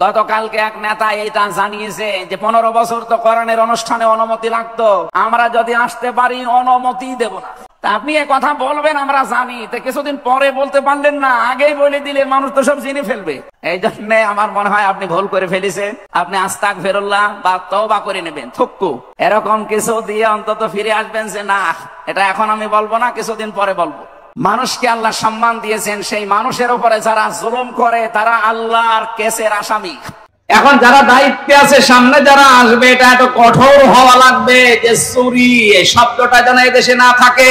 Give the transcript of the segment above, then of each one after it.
গতকালকে এক নেতা এটা জানিয়েছে যে 15 বছর তো কোরআনের অনুষ্ঠানে অনুমতি লাগতো, আমরা যদি আসতে পারি অনুমতি দেব না। তা আপনি এ কথা বলবেন আমরা জানি, তো কিছুদিন পরে বলতে পারলেন না, আগেই বলে দিলে মানুষ তো সব জেনে ফেলবে। এই জন্য আমার মনে হয় আপনি ভুল করে ফেলেছেন। আপনি আস্তাগফিরুল্লাহ বা তওবা করে নেবেন, থুক্কু এরকম কিছু দিয়ে অন্তত ফিরে আসবেন যে না, এটা এখন আমি বলবো না, কিছুদিন পরে বলবো। মানুষকে আল্লাহ সম্মান দিয়েছেন, সেই মানুষের উপরে যারা জুলুম করে তারা আল্লাহর কেসের আসামি। এখন যারা দায়িত্বে আছে, সামনে যারা আসবে, এটা এত কঠোর হওয়া লাগবে যে চুরি এই শব্দটা যেন এই দেশে না থাকে।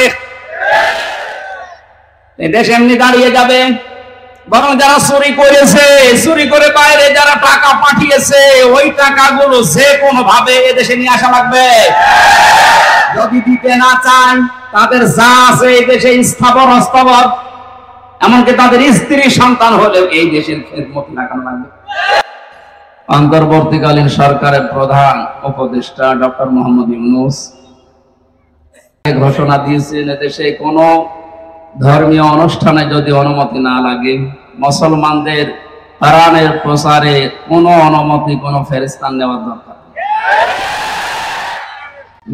এই দেশ এমনি দাঁড়িয়ে যাবে, বরং যারা চুরি করেছে, চুরি করে বাইরে যারা টাকা পাঠিয়েছে, ওই টাকাগুলো যে কোনো ভাবে এদেশে নিয়ে আসা লাগবে। যদি দিতে না চান, তাদের যা আছে এই দেশে স্থাবর অস্থাবর, এমনকি তাদের স্ত্রী সন্তান হলেও এই দেশের খেদমত লাগানো লাগবে। অন্তর্বর্তীকালীন সরকারের প্রধান উপদেষ্টা ডক্টর মোহাম্মদ ইউনূস ঘোষণা দিয়েছেন, এদেশে কোনো ধর্মীয় অনুষ্ঠানে যদি অনুমতি না লাগে, মুসলমানদের কোরআনের প্রচারে কোনো অনুমতি কোনো ফেরেশতা নেওয়ার দরকার।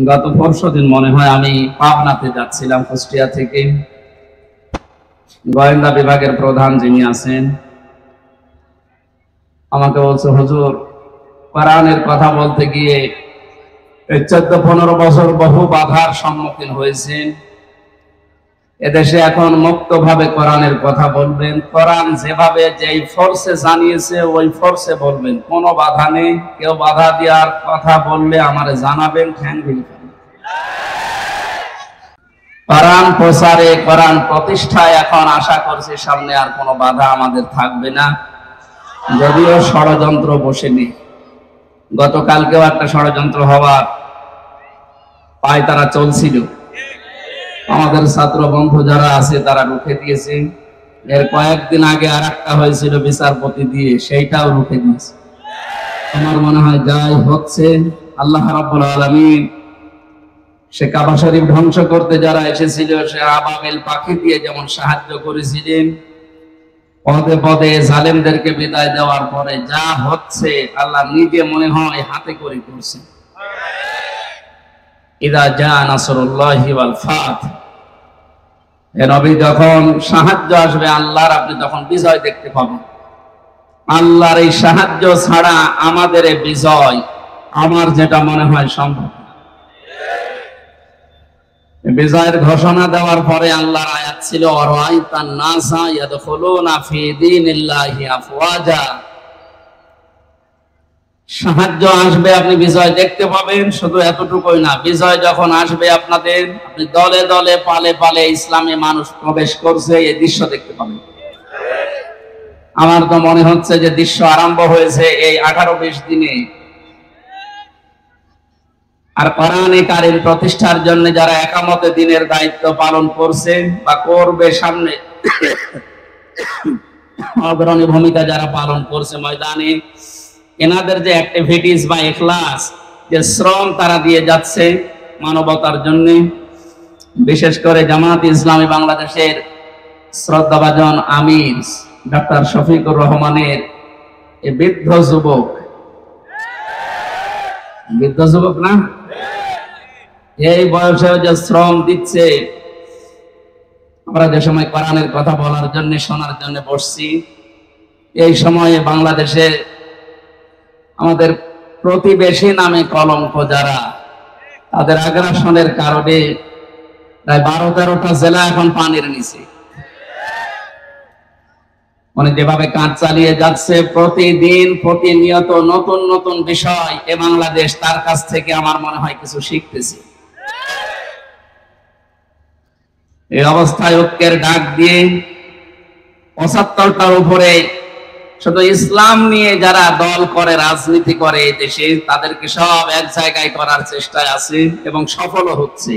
গত পরশুদিন মনে হয় আমি পাবনাতে যাচ্ছিলাম কুষ্টিয়া থেকে, গোয়েন্দা বিভাগের প্রধান যিনি আছেন আমাকে বলছে, হুজুর কোরআনের কথা বলতে গিয়ে 14-15 বছর বহু বাধার সম্মুখীন হয়েছেন, এদেশে এখন মুক্তভাবে কোরআনের কথা বলবেন, কোরআন যেভাবে যেই ফোর্সে জানিয়েছে ওই ফোর্সে বলবেন, কোনো বাধা নেই। কেউ বাধা দেওয়ার কথা বললে আমারে জানাবেন, ঠ্যাং ভেঙে ফেলবেন। কোরআন প্রচারে, কোরআন প্রতিষ্ঠায় এখন আশা করছি সামনে আর কোনো বাধা আমাদের থাকবে না, যদিও ষড়যন্ত্র বসেনি। গতকালকেও একটা ষড়যন্ত্র হওয়ার পায় তারা চলছিল, আমাদের ছাত্র বন্ধু যারা আছে তারা রুখে দিয়েছে। এর কয়েকদিন আগে আর একটা হয়েছিল বিচারপতি দিয়ে, সেইটাও রুখে দিয়েছে। আমার মনে হয় যাই হচ্ছে, আল্লাহ রাব্বুল আলামিন সে কাবা শরীফ ধ্বংস করতে যারা এসেছিল, সে আবাবিল পাখি দিয়ে যেমন সাহায্য করেছিলেন, পদে পদে জালেমদেরকে বিদায় দেওয়ার পরে যা হচ্ছে আল্লাহ নিজে মনে হয় হাতে করে করছে। ইদা জা নাসরুল্লাহি ওয়াল ফাত, হে নবী যখন সাহায্য আসবে আল্লাহর, আপনি তখন বিজয় দেখতে পাবেন। আল্লাহর এই সাহায্য ছাড়া আমাদের এই বিজয় আমার যেটা মনে হয় সম্ভব। বিজয়ের ঘোষণা দেওয়ার পরে আল্লাহর আয়াত ছিল, আরাআইতান নাসা ইয়াদখুলুনা ফি দীনিল্লাহি আফওয়াজা, সাহায্য আসবে, আপনি বিজয় দেখতে পাবেন। শুধু এতটুকুই না, বিজয় যখন আসবে আপনাদের, আপনি দলে দলে পালে পালে ইসলামে মানুষ প্রবেশ করছে, এই দৃশ্য দেখতে পাবেন। আমার তো মনে হচ্ছে যে দৃশ্য আরম্ভ হয়েছে এই 18-20 দিনে। আর কোরআনে কারিম প্রতিষ্ঠার জন্য যারা একামতে দিনের দায়িত্ব পালন করছে বা করবে সামনে, অগ্রণী ভূমিকা যারা পালন করছে ময়দানে, এনাদের যে অ্যাক্টিভিটিস বা ইখলাস, যে শ্রম তারা দিয়ে যাচ্ছে মানবতার জন্য, বিশেষ করে জামাত ইসলামী বাংলাদেশের শ্রদ্ধাভাজন আমির ডক্টর শফিকুর রহমানের এই বৃদ্ধ যুবক না, এই বয়সেও যে শ্রম দিচ্ছে। আমরা যে সময় কোরআনের কথা বলার জন্য, শোনার জন্য বসছি, এই সময়ে বাংলাদেশে আমাদের প্রতিবেশী নামে কলঙ্ক যারা, তাদের আগ্রাসনের কারণে প্রায় 12-13টা জেলা এখন পানির নিচে। মানে যেভাবে কাজ চালিয়ে যাচ্ছে, প্রতিদিন প্রতিনিয়ত নতুন নতুন বিষয়, এ বাংলাদেশ তার কাছ থেকে আমার মনে হয় কিছু শিখতেছে। এই অবস্থায় ঐক্যের ডাক দিয়ে 75টার উপরে শুধু ইসলাম নিয়ে যারা দল করে, রাজনীতি করে এই দেশে, তাদেরকে সব এক জায়গায় করার চেষ্টায় আছে এবং সফলও হচ্ছে।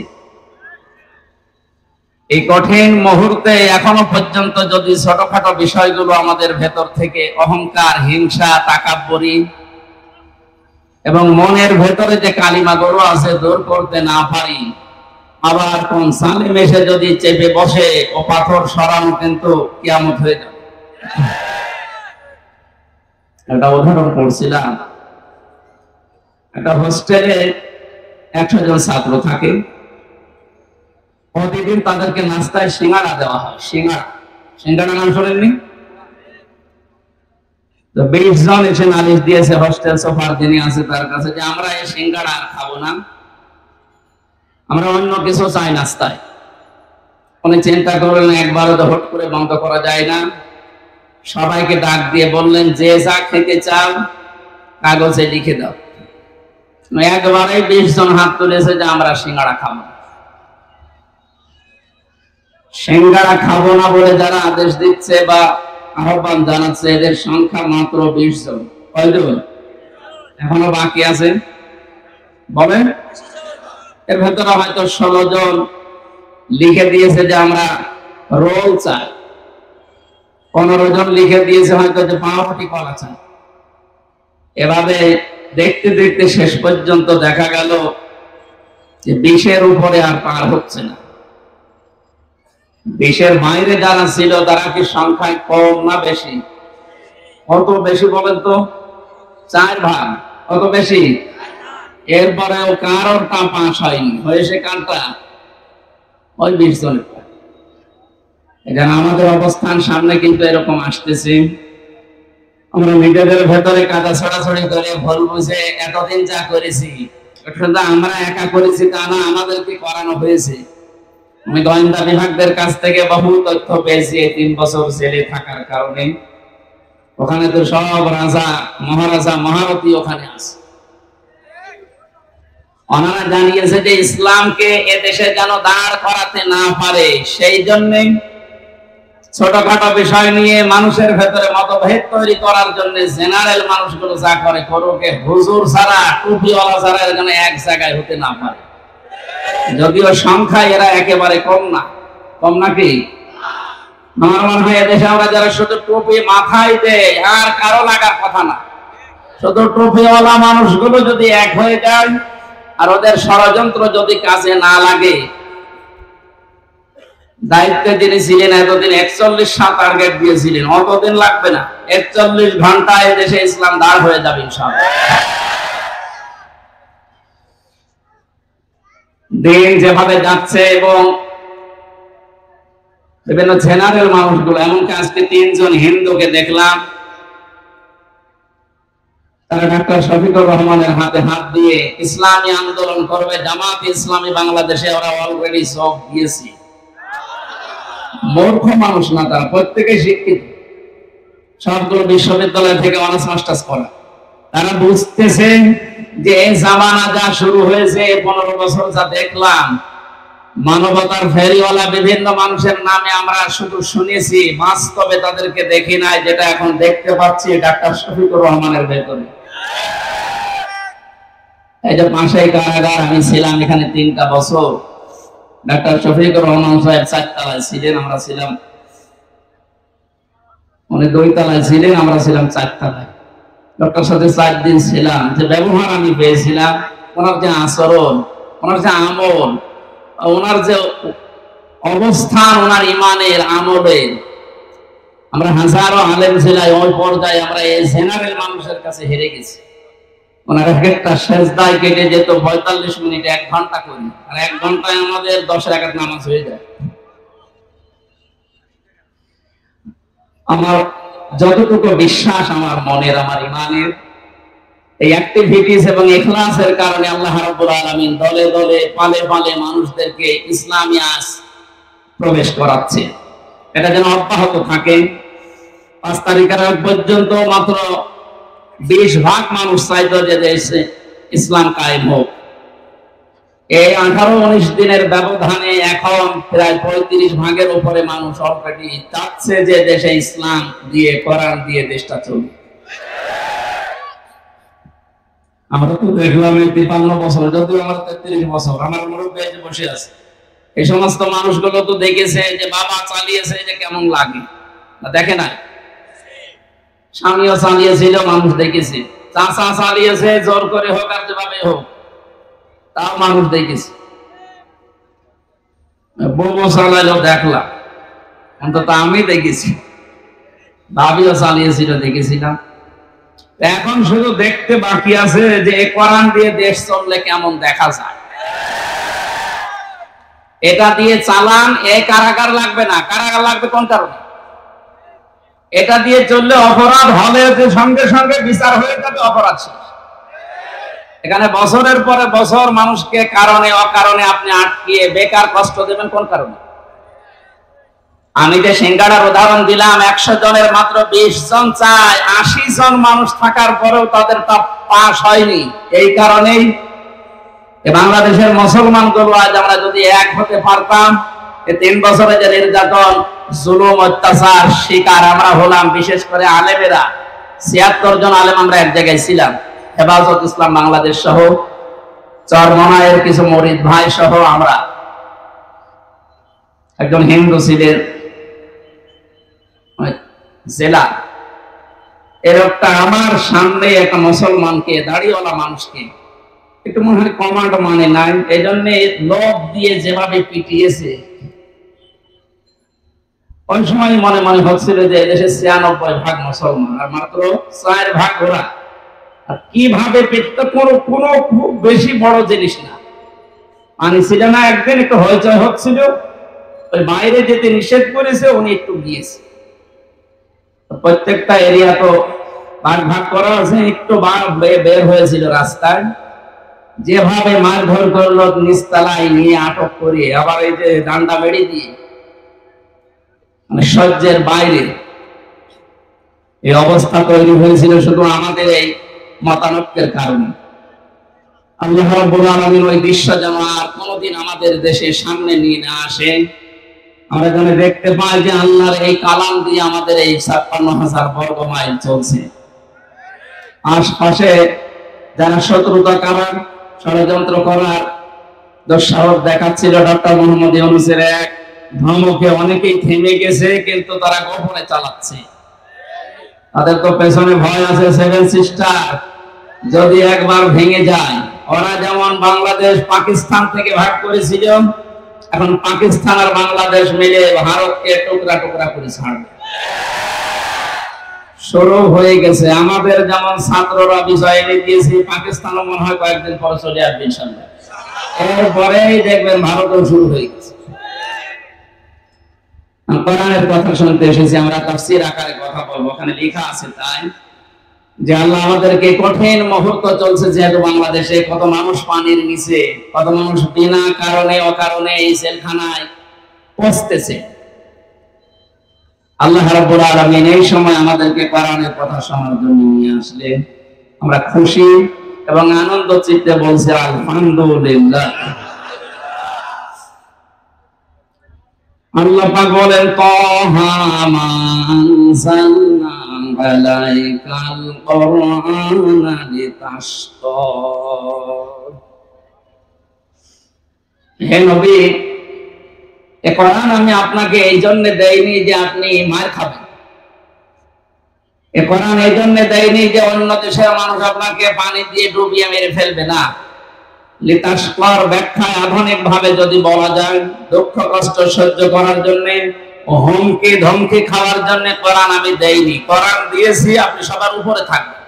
এই কঠিন মুহূর্তে এখনো পর্যন্ত যদি ছোটখাটো বিষয়গুলো আমাদের ভেতর থেকে অহংকার, হিংসা, তাকাব্বুরি এবং মনের ভেতরে যে কালিমাগুলো আছে দূর করতে না পারি, আবার কোন সালিম এসে যদি চেপে বসে ও পাথর সরানো, কিন্তু কিয়ামত হয়ে যাবে। একটা উদাহরণ পড়ছিলাম, একটা হোস্টেলে 100 জন ছাত্র থাকে, প্রতিদিন তাদেরকে নাস্তায় সিঙ্গাড়া দেওয়া হয়। সিঙ্গাড়া নাম শোনেননি? তো 20 জন এসে নালিশ দিয়েছে হোস্টেল সুপার যিনি আছে তার কাছে যে আমরা এই সিঙ্গাড়া খাবো না, আমরা অন্য কিছু চাই নাস্তায়। উনি চিন্তা করলেন একবারও তো হট করে বন্ধ করা যায় না। সবাইকে ডাক দিয়ে বললেন যে যা খেতে চাও কাগজে লিখে দাও। একবারে 20 জন হাত তুলেছে যে আমরা সিঙ্গাড়া খাবো না। সিঙ্গাড়া খাবো না বলে যারা আদেশ দিচ্ছে বা আহ্বান জানাচ্ছে এদের সংখ্যা মাত্র 20 জন। কয়জন এখনো বাকি আছে বলেন? এর ভেতরে হয়তো 16 জন লিখে দিয়েছে যে আমরা রোল চাই, 15 জন লিখে দিয়েছে হয়তো যে পাউরুটি কলা চাই। এভাবে দেখতে দেখতে শেষ পর্যন্ত দেখা গেল যে 20-এর উপরে আর পার হচ্ছে না। 20-এর বাইরে যারা ছিল তারা কি সংখ্যায় কম না বেশি? কত বেশি বলেন তো? 4 ভাগ। কত বেশি? এরপরেও কারোরটা পাস হয়নি, হয়েছে কারটা? ওই 20 জনের। এখানে আমাদের অবস্থান সামনে কিন্তু এরকম আসতেছে। আমরা নিজেদের ভেতরে কাদা ছড়াছড়ি করে ভুল বুঝে এতদিন যা করেছি আমরা একা করেছি তা না, আমাদেরকে করানো হয়েছে। আমি গোয়েন্দা বিভাগদের কাছ থেকে বহু তথ্য পেয়েছি এই 3 বছর জেলে থাকার কারণে। ওখানে তো সব রাজা মহারাজা মহারথী ওখানে আছে। ওনারা জানিয়েছে যে ইসলামকে এদেশে যেন দাঁড় করাতে না পারে, সেই জন্যে ছোটখাটো বিষয় নিয়ে মানুষের ভেতরে মতভেদ তৈরি করার জন্য জেনারেল মানুষগুলো যা করে করুক, হুজুর ছাড়া টুপিওয়ালা ছাড়া এখানে এক জায়গায় হতে না পারে। যদিও সংখ্যায় এরা একেবারে কম না। কম নাকি? আমার মনে হয় এদেশে আমরা যারা শুধু টুপি মাথায় দেয় আর কারো লাগার কথা না, শুধু টুপিওয়ালা মানুষগুলো যদি এক হয়ে যায় আর ওদের ষড়যন্ত্র যদি কাজে না লাগে। দায়িত্বে যিনি ছিলেন এতদিন 41টা টার্গেট দিয়েছিলেন, অতদিন লাগবে না, 41 ঘন্টায় দেশে ইসলাম দাঁড় হয়ে যাবে ইনশাআল্লাহ। দিন যেভাবে যাচ্ছে এবং বিভিন্ন জেনারেল মানুষগুলো, এমনকি আজকে 3 জন হিন্দুকে দেখলাম তারা ডাক্তার শফিকুর রহমানের হাতে হাত দিয়ে ইসলামী আন্দোলন করবে, জামাত ইসলামী বাংলাদেশে ওরা অলরেডি সব দিয়েছে। মূর্খ মানুষ না তারা, প্রত্যেকেই শিক্ষিত, সবগুলো বিশ্ববিদ্যালয় থেকে অনার্স মাস্টার্স করা। তারা বুঝতেছে যে এই জামানা যা শুরু হয়েছে 15 বছর যা দেখলাম, মানবতার ফেরিওয়ালা বিভিন্ন মানুষের নামে আমরা শুধু শুনেছি, বাস্তবে তাদেরকে দেখি নাই। যেটা এখন দেখতে পাচ্ছি ডাক্তার শফিকুর রহমানের ভেতরে। এই যে পাশেই কারাগার, আমি ছিলাম এখানে 3টা বছর। ডাক্তার শফিকুর রহমান সাহেব 4 তলায় ছিলেন, আমরা ছিলাম, উনি 2 তলায় ছিলেন, আমরা ছিলাম 4 তলায়। ডক্টর সাথে 4 দিন ছিলাম। যে ব্যবহার আমি পেয়েছিলাম, ওনার যে আচরণ, ওনার যে আমল, ওনার যে অবস্থান, ওনার ইমানের আমলের, আমরা হাজারো আলেম ছিলাই, ওই পর্যায়ে আমরা এই জেনারেল মানুষের কাছে হেরে গেছি। ওনার একটা সেজদায় কেটে যেত 45 মিনিট, 1 ঘন্টা করি, আর 1 ঘন্টায় আমাদের 10 রাকাত নামাজ হয়ে যায়। আমার যতটুকু বিশ্বাস আমার মনের, আমার ইমানের, এই অ্যাক্টিভিটিস এবং ইখলাসের কারণে আল্লাহ রাব্বুল আলামিন দলে দলে পালে পালে মানুষদেরকে ইসলামী আস প্রবেশ করাচ্ছে। এটা যেন অব্যাহত থাকে। 5 তারিখের আগ পর্যন্ত মাত্র 20 ভাগ মানুষ চাইতো যে দেশে ইসলাম কায়েম হোক। এই 18-19 দিনের ব্যবধানে এখন প্রায় 35 ভাগের উপরে মানুষ অলরেডি চাচ্ছে যে দেশে ইসলাম দিয়ে, কোরআন দিয়ে দেশটা চলবে। আমরা তো দেখলাম এই 53 বছর, যদিও আমার 33 বছর, আমার মুরব্বী যে বসে আছে, এই সমস্ত মানুষগুলো তো দেখেছে যে বাবা চালিয়েছে যে কেমন লাগে, না দেখে না? স্বামীও চালিয়েছিল, মানুষ দেখেছে, চাচা চালিয়েছে, জোর করে হোক আর যেভাবে হোক, তাও মানুষ দেখেছে। বউ চালাইলো দেখলাম, অন্তত আমি দেখেছি, ভাবিও চালিয়েছিল দেখেছিলাম। এখন শুধু দেখতে বাকি আছে যে এই কোরআন দিয়ে দেশ চললে কেমন দেখা যায়। এটা দিয়ে চালান, এই কারাগার লাগবে না। কারাগার লাগবে কোন কারণে? এটা দিয়ে চললে অপরাধ হলে যে সঙ্গে সঙ্গে বিচার হয়ে যাবে, অপরাধ শেষ। এখানে বছরের পরে বছর মানুষকে কারণে অকারণে আপনি আটকিয়ে বেকার কষ্ট দেবেন কোন কারণে? আমি যে সিঙ্গাড়ার উদাহরণ দিলাম, 100 জনের মাত্র 20 জন চায়, 80 জন মানুষ থাকার পরেও তাদের তা পাস হয়নি। এই কারণেই বাংলাদেশের মুসলমানগুলো আজ আমরা যদি এক হতে পারতাম, 3 বছরে যে নির্যাতন, জুলুম, অত্যাচার শিকার আমরা হলাম, বিশেষ করে আলেমেরা 76 জন আলেম আমরা এক জায়গায় ছিলাম, হেফাজত ইসলাম বাংলাদেশ সহ, চরমনায়ের কিছু মরিদ ভাই সহ আমরা। একজন হিন্দু ছিলেন জেলা, এরকম আমার সামনে একটা মুসলমানকে, দাড়িওয়ালা মানুষকে একটু মনে হয় কমান্ড মানে নাই, এই জন্য লোভ দিয়ে যেভাবে পিটিয়েছে, ওই সময় মনে মনে হচ্ছিল যে এদেশে 96% মুসলমান আর মাত্র 4% ওরা। আর কিভাবে পিটতে, কোনো খুব বেশি বড় জিনিস না, মানে ছিল না। একদিন একটু হইচই হচ্ছিল, ওই বাইরে যেতে নিষেধ করেছে, উনি একটু গিয়েছে। প্রত্যেকটা এরিয়া তো ভাগ করা আছে, একটু বের হয়েছিল রাস্তায়, যেভাবে মারধর করলো, নিচতলায় নিয়ে আটক করে, আবার এই যে ডান্ডা বেড়ে দিয়ে, মানে সহ্যের বাইরে এই অবস্থা তৈরি হয়েছিল শুধু আমাদের এই মতানৈক্যের কারণে। আল্লাহ রাব্বুল আলামিন ওই দৃশ্য যেন আর কোনোদিন আমাদের দেশের সামনে নিয়ে না আসে। আমরা যেন দেখতে পাই যে আল্লাহর এই কালাম দিয়ে আমাদের এই 56,000 বর্গ মাইল চলছে। আশপাশে যারা শত্রুতা করার, ষড়যন্ত্র করার দুঃসাহস দেখাচ্ছিল, ডক্টর মোহাম্মদ ইউনূসের এক ধমকে অনেকেই থেমে গেছে, কিন্তু তারা গোপনে চালাচ্ছে। তাদের তো পেছনে ভয় আছে 7 সিস্টার, যদি একবার ভেঙে যায়। ওরা যেমন বাংলাদেশ পাকিস্তান থেকে ভাগ করেছিল, এখন পাকিস্তান আর বাংলাদেশ মিলে ভারতকে টুকরা টুকরা করে ছাড়বে। শুরু হয়ে গেছে। আমাদের যেমন ছাত্ররা বিষয় এনে দিয়েছে, পাকিস্তানও মনে হয় কয়েকদিন পরে চলে আসবে ইনশাআল্লাহ। এরপরেই দেখবেন ভারতও শুরু হয়ে গেছে। কোরআনের কথা শুনতে এসেছি, আমরা তাফসীর আকারে কথা বলবো। ওখানে লেখা আছে তাই যে আল্লাহ আমাদেরকে কঠিন মুহূর্ত চলছে, যেহেতু বাংলাদেশে কত মানুষ পানির নিচে, কত মানুষ বিনা কারণে অকারণে এই জেলখানায় পচতেছে। আল্লাহ রাব্বুল আলামিন এই সময় আমাদেরকে কোরআনের কথা শোনার জন্য নিয়ে আসলে আমরা খুশি এবং আনন্দ চিত্তে বলছি আলহামদুলিল্লাহ। আল্লাহ পাক বলেন, তাহা মা আনজালনা আলাইকাল কুরআনা লিতাশকা। হে নবী, এই কোরআন আমি আপনাকে এই জন্য দেইনি যে আপনি মার খাবেন। এই কোরআন এই জন্য দেইনি যে অন্য দেশের মানুষ আপনাকে পানি দিয়ে ডুবিয়ে মেরে ফেলবে না। লিতাশকার ব্যাখ্যায় আধুনিক ভাবে যদি বলা যায়, দুঃখ কষ্ট সহ্য করার জন্য, হুমকি ধমকি খাওয়ার জন্য কোরআন আমি দেইনি। কোরআন দিয়েছি আপনি সবার উপরে থাকবেন।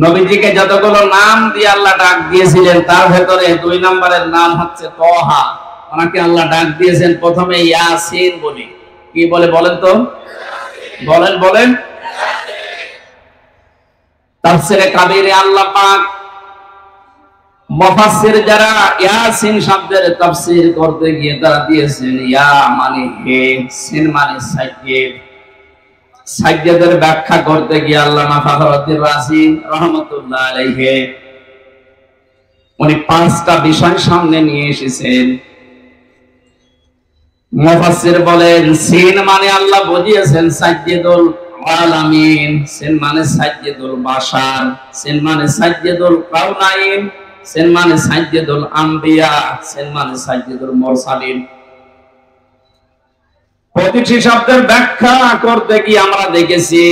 নবীজিকে যতগুলো নাম দিয়ে আল্লাহ ডাক দিয়েছিলেন, তার ভেতরে 2 নম্বরের নাম হচ্ছে তহা। ওনাকে আল্লাহ ডাক দিয়েছেন প্রথমে ইয়াসিন বলে। কি বলে বলেন তো? বলেন। তাফসীরে কাবীরে আল্লাহ পাক মুফাসসির যারা ইয়াসিন শব্দের তাফসীর করতে গিয়ে তারা দিয়েছেন ইয়া মানে হে, সিন মানে সাজ্জাদ। সাজ্জাদের ব্যাখ্যা করতে গিয়ে আল্লামা ফখরুদ্দীন রাজি রাহমাতুল্লাহ আলাইহি উনি 5টা বিষয় সামনে নিয়ে এসেছেন। মুফাসসির বলেন সিন মানে আল্লাহ বুঝিয়েছেন সাজ্জাদুল আলামিন, সিন মানে সাজ্জাদুল বাশার, সিন মানে সাজ্জাদুল কাউনাইন, সিন মানে সাজ্জাদুল আম্বিয়া, সিন মানে সাজ্জাদুল মুরসালিন। প্রতিটি শব্দের ব্যাখ্যা করতে গিয়ে আমরা দেখেছি,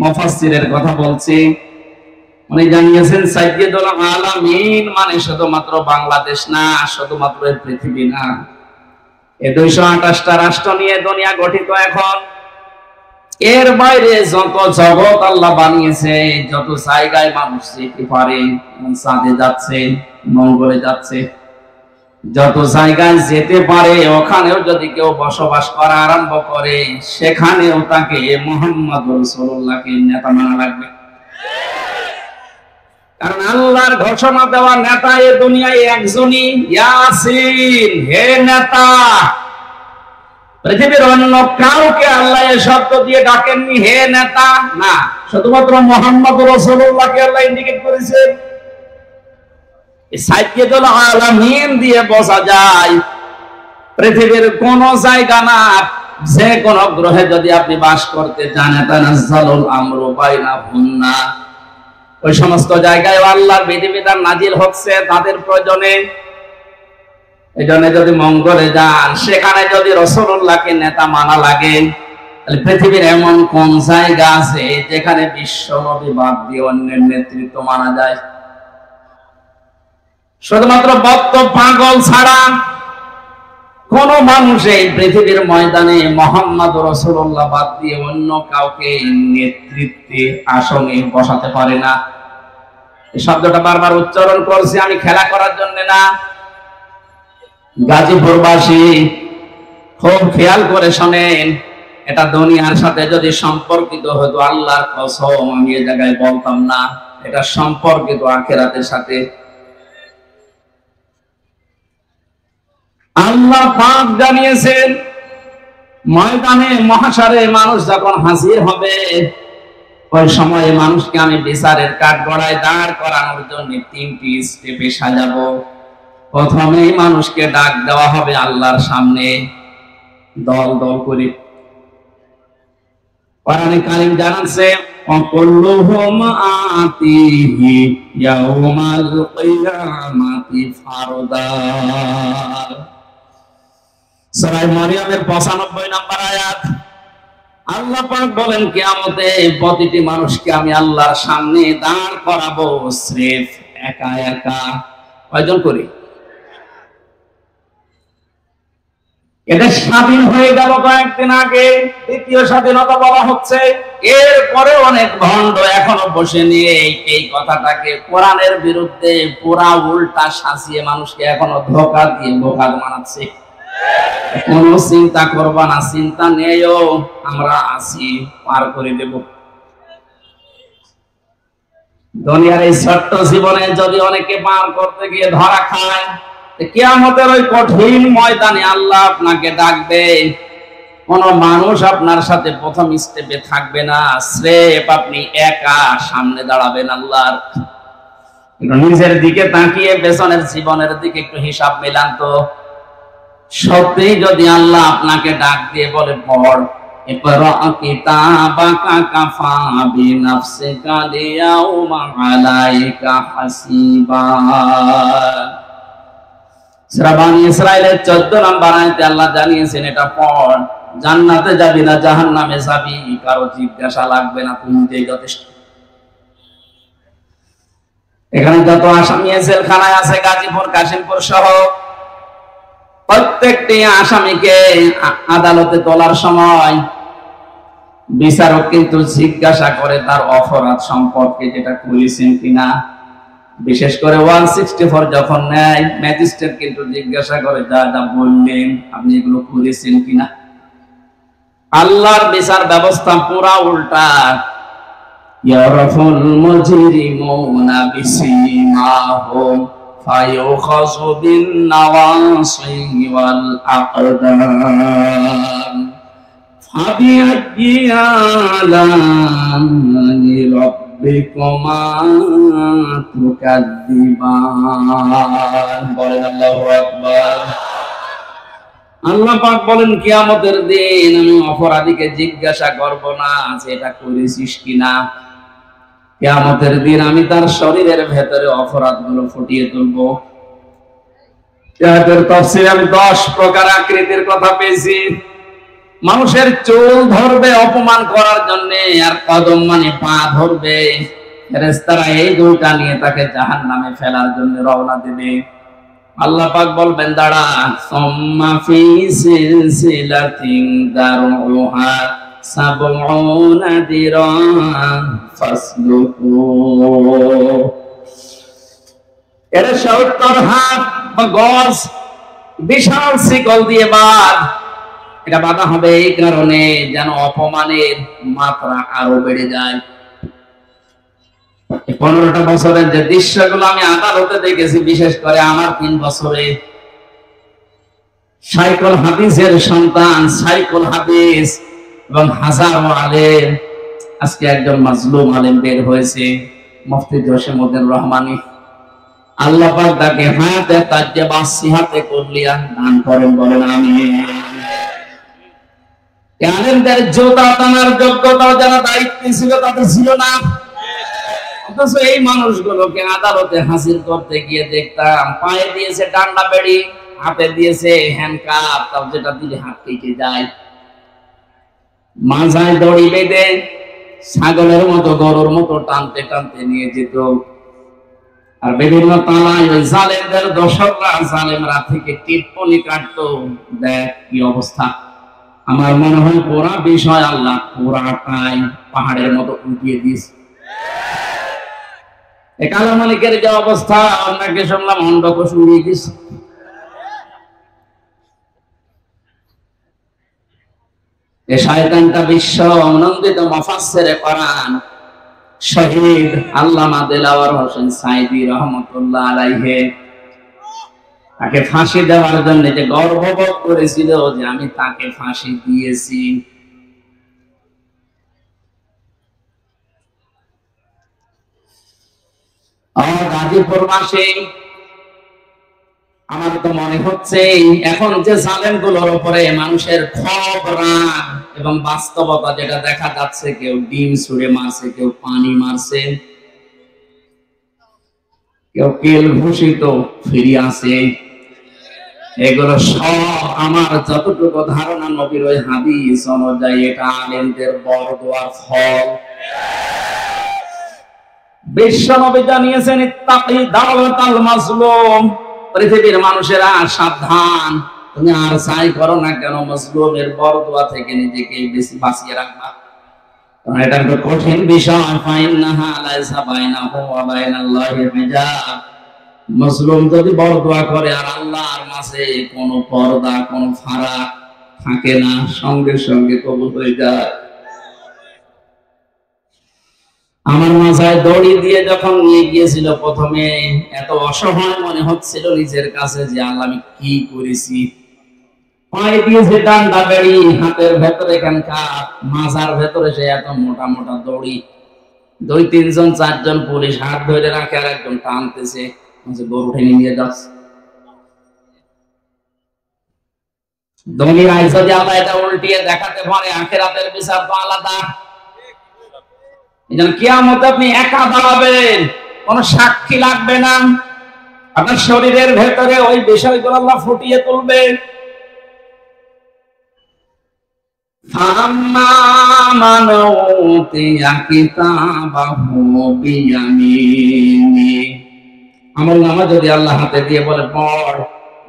মুফাসসিরের কথা বলছি, উনি জানিয়েছেন সাজ্জাদুল আলামিন মানে শুধুমাত্র বাংলাদেশ না, শুধুমাত্র পৃথিবী না, এই 228টা রাষ্ট্র নিয়ে দুনিয়া গঠিত। এখন এর বাইরে যত জগৎ আল্লাহ বানিয়েছে, যত জায়গায় মানুষ যেতে পারে, চাঁদে যাচ্ছে, মঙ্গলে যাচ্ছে, যত জায়গায় যেতে পারে ওখানেও যদি কেউ বসবাস করা আরম্ভ করে, সেখানেও তাকে মুহাম্মদ রাসূলুল্লাহকে নেতা মানা লাগবে। কারণ আল্লাহর ঘোষণা দেওয়া নেতা এ দুনিয়ায় একজনই, ইয়াসিন, হে নেতা। পৃথিবীর অন্য কাউকে আল্লাহ এই শব্দ দিয়ে ডাকেননি, হে নেতা, না, শুধুমাত্র মুহাম্মদ রাসূলুল্লাহকে আল্লাহ ইন্ডিকেট করেছেন। সাইয়্যিদুল আলামিন দিয়ে বোঝা যায় পৃথিবীর কোন জায়গা না, যে কোন গ্রহে যদি আপনি বাস করতে চান, তানাজ্জালুল আমরু বাইনাহুন্না, ওই সমস্ত জায়গায় আল্লাহর বিধিবিধান নাজিল হচ্ছে তাদের প্রয়োজনে। এই জন্য যদি মঙ্গলে যান, সেখানে যদি রাসূলুল্লাহকে নেতা মানা লাগে, তাহলে পৃথিবীর এমন কোন জায়গা আছে যেখানে বিশ্ব নবী বাদ দিয়ে অন্যের নেতৃত্ব মানা যায়? শুধুমাত্র বক্ত পাগল ছাড়া কোন মানুষ এই পৃথিবীর ময়দানে মুহাম্মদ রাসূলুল্লাহ বাদ দিয়ে অন্য কাউকে নেতৃত্বে আসনে বসাতে পারে না। এই শব্দটা বারবার উচ্চারণ করছি আমি খেলা করার জন্য না। গাজীপুরবাসী খুব খেয়াল করে শোনেন, এটা দুনিয়ার সাথে যদি সম্পর্কিত হতো, আল্লাহর কসম আমি এই জায়গায় বলতাম না, এটা সম্পর্কিত আখিরাতের সাথে। আল্লাহ পাক জানিয়েছেন, ময়দানে মহাশারে মানুষ যখন হাজির হবে, ওই সময়ে মানুষকে আমি বিচারের কাঠগড়ায় দাঁড় করানোর জন্য 3টি স্টেপে সাজাবো। প্রথমেই মানুষকে ডাক দেওয়া হবে আল্লাহর সামনে দল দল করে। কোরআনে কারীম জানাচ্ছে, ওয়াকুল্লুহুম আতিহি ইয়াউমাল কিয়ামাতি ফারদা। সূরা মারইয়ামের 95 নম্বর আয়াত। আল্লাহ পাক বলেন, কিয়ামতে প্রতিটি মানুষকে আমি আল্লাহর সামনে দাঁড় করাবো, স্রেফ একা একা। কয়জন করে? এটা স্বাধীন হয়ে গেল কয়েকদিন আগে, দ্বিতীয় স্বাধীনতা বলা হচ্ছে। এরপরে অনেক ভণ্ড এখনো বসে নিয়ে এই কথাটাকে কোরআনের বিরুদ্ধে পুরা উল্টা সাজিয়ে মানুষকে এখনো ধোঁকা দিয়ে বোকা বানাচ্ছে। কোন চিন্তা করবা না, চিন্তা নেইও, আমরা আছি, পার করে দেব। দুনিয়ার এই ছোট্ট জীবনে যদি অনেকে পার করতে গিয়ে ধরা খায়, কিয়ামতের ওই কঠিন ময়দানে আল্লাহ আপনাকে ডাকবে, কোন মানুষ আপনার সাথে প্রথম স্টেপে থাকবে না, স্রেফ আপনি একা সামনে দাঁড়াবেন আল্লাহর। নিজের দিকে তাকিয়ে পেছনের জীবনের দিকে একটু হিসাব মেলান তো। সত্যি যদি আল্লাহ আপনাকে ডাক দিয়ে বলে, পড়, ইকরা কিতাবাকা কাফা বিনাফসিকা লিয়াউমা আলাইকা হাসিবা। সূরা বনী ইসরাঈলের 14 নম্বর আয়াতে আল্লাহ জানিয়েছেন, এটা পড়, জান্নাতে যাবি না জাহান্নামে যাবি, কারো জিজ্ঞাসা লাগবে না, তুমি যথেষ্ট। এখানে যত আসামি জেলখানায় আছে, গাজীপুর, কাশিমপুর সহ প্রত্যেকটি আসামিকে আদালতে তোলার সময় বিচারক কিন্তু জিজ্ঞাসা করে তার অপরাধ সম্পর্কে, যেটা করেছেন কিনা। বিশেষ করে 164 যখন নেয়, ম্যাজিস্ট্রেট কিন্তু জিজ্ঞাসা করে, যা যা বললেন আপনি এগুলো করেছেন কিনা। আল্লাহর বিচার ব্যবস্থা পুরা উল্টা। ইয়ারাফুল মুজরিমুনা বিসিমাহুম ফায়ুখাযু বিন নাওয়াসি ওয়াল আকদাম ফাবিআইয়ি আলা'i রাব্বিকুমা তুকাযযিবান। বলেন আল্লাহু আকবার। আল্লাহ পাক বলেন, কিয়ামতের দিন আমি অপরাধীকে জিজ্ঞাসা করব না যে এটা করেছিস কিনা। কিয়ামতের দিন আমি তার শরীরের ভেতরে অপরাধগুলো ফুটিয়ে তুলব। এর তাফসীরে আমি 10 প্রকার আকৃতির কথা পেয়েছি। মানুষের চুল ধরবে অপমান করার জন্য, আর কদম মানে পা ধরবে। ফেরেশতারা এই দুইটা নিয়ে তাকে জাহান্নামে ফেলার জন্য রওনা দেবে। আল্লাহ পাক বলবেন, দাঁড়া, সুম্মা ফি সিলসিলাতিন দারউহা সাবউনা দিরান ফাসলুকু। এর 70 হাত বা গজ বিশাল শিকল দিয়ে বাঁধ। এটা বাঁধা হবে এই কারণে যেন অপমানের মাত্রা আরো বেড়ে যায়। 15টা বছরের যে দৃশ্যগুলো আমি আদালতে দেখেছি, বিশেষ করে আমার 3 বছরে, সাইকুল হাদিসের সন্তান সাইকুল হাদিস এবং হাজারো আলেম, আজকে একজন মাজলুম আলেম বের হয়েছে, মুফতি জসিমউদ্দিন রহমানী। আল্লাহ পাক তাকে হায়াতে তাজ্জেবা সিহাতে কুল্লিয়া দান করেন, বলেন আমিন। আলেমদের জোতা টানার যোগ্যতা যারা দায়িত্বে ছিল তাদের ছিল না। অথচ এই মানুষগুলোকে আদালতে হাজির করতে গিয়ে দেখতাম পায়ে দিয়েছে ডান্ডা বেড়ি, হাতে দিয়েছে হ্যান্ডকাপ, তাও যেটা দিলে হাত কেটে যায়, মাথায় দড়ি বেঁধে ছাগলের মতো গরুর মতো টানতে টানতে নিয়ে যেত। আর বিভিন্ন তালায় ওই জালেমদের দর্শকরা, জালেমরা থেকে টিপ্পনি কাটতো। দেখ কি অবস্থা। আমার মনে হয় পুরা বিষয় আল্লাহ পুরাটাই পাহাড়ের মতো উঠিয়ে দিয়েছে। এই কালা মালিকের যে অবস্থা, আপনাকে শুনলাম অন্ডকোষ উড়িয়ে দিয়েছে। এই শয়তানটা বিশ্ব আনন্দিত মুফাসসিরে কোরআন শহীদ আল্লামা দেলাওয়ার হোসেন সাইদী রহমাতুল্লাহ আলাইহি, তাকে ফাঁসি দেওয়ার জন্য যে গর্ববোধ করেছিল যে আমি তাকে ফাঁসি দিয়েছি। গাজীপুর মাসে আমার তো মনে হচ্ছে এখন যে জালেমগুলোর উপরে মানুষের ক্ষোভ, রাগ এবং বাস্তবতা যেটা দেখা যাচ্ছে, কেউ ডিম ছুঁড়ে মারছে, কেউ পানি মারছে, কেউ কেল ঘুষিত ফিরে আসে, এগুলো সব আমার যতটুকু ধারণা নবীর ওই হাদিস অনুযায়ী এটা আলেমদের বরদোয়ার ফল। বিশ্ব নবী জানিয়েছেন ইত্তাকি দাওয়াতাল মাজলুম, পৃথিবীর মানুষেরা সাবধান, তুমি আর চাই করো না কেন মাজলুমের বরদোয়া থেকে নিজেকে বেশি বাঁচিয়ে রাখবা। কারণ এটা একটা কঠিন বিষয়। ফাইন্নাহা লাইসা বাইনাহু ওয়া বাইনাল্লাহি হিজাব। মাজলুম যদি বরদোয়া করে আর আল্লাহর মাঝে কোনো পর্দা, কোনো ফারাক থাকে না, সঙ্গে সঙ্গে কবুল হয়ে যায়। আমার মাথায় দড়ি দিয়ে যখন নিয়ে গিয়েছিল, প্রথমে এত অসহায় মনে হচ্ছিল নিজের কাছে যে আল্লাহ আমি কি করেছি। পায়ে দিয়েছে ডান্ডা বেড়ি, হাতের ভেতরে হ্যান্ডকাপ, মাথার ভেতরে সে এত মোটা মোটা দড়ি। 2-3 জন 4 জন পুলিশ হাত ধরে রাখে আর একজন টানতেছে, গরু টেনে নিয়ে যাচ্ছে। দুনিয়ায় যদি আল্লাহ এটা উল্টিয়ে দেখাতে পারে, আখিরাতের বিচার তো আলাদা। কিয়ামতে আপনি একা দাঁড়াবেন, কোন সাক্ষী লাগবে না, আপনার শরীরের ভেতরে ওই বিষয়গুলো আল্লাহ ফুটিয়ে তুলবে। ফাম্মা মান উতিয়া কিতাবাহু বিয়ামিনি, আমলনামা যদি আল্লাহ হাতে দিয়ে বলে পড়,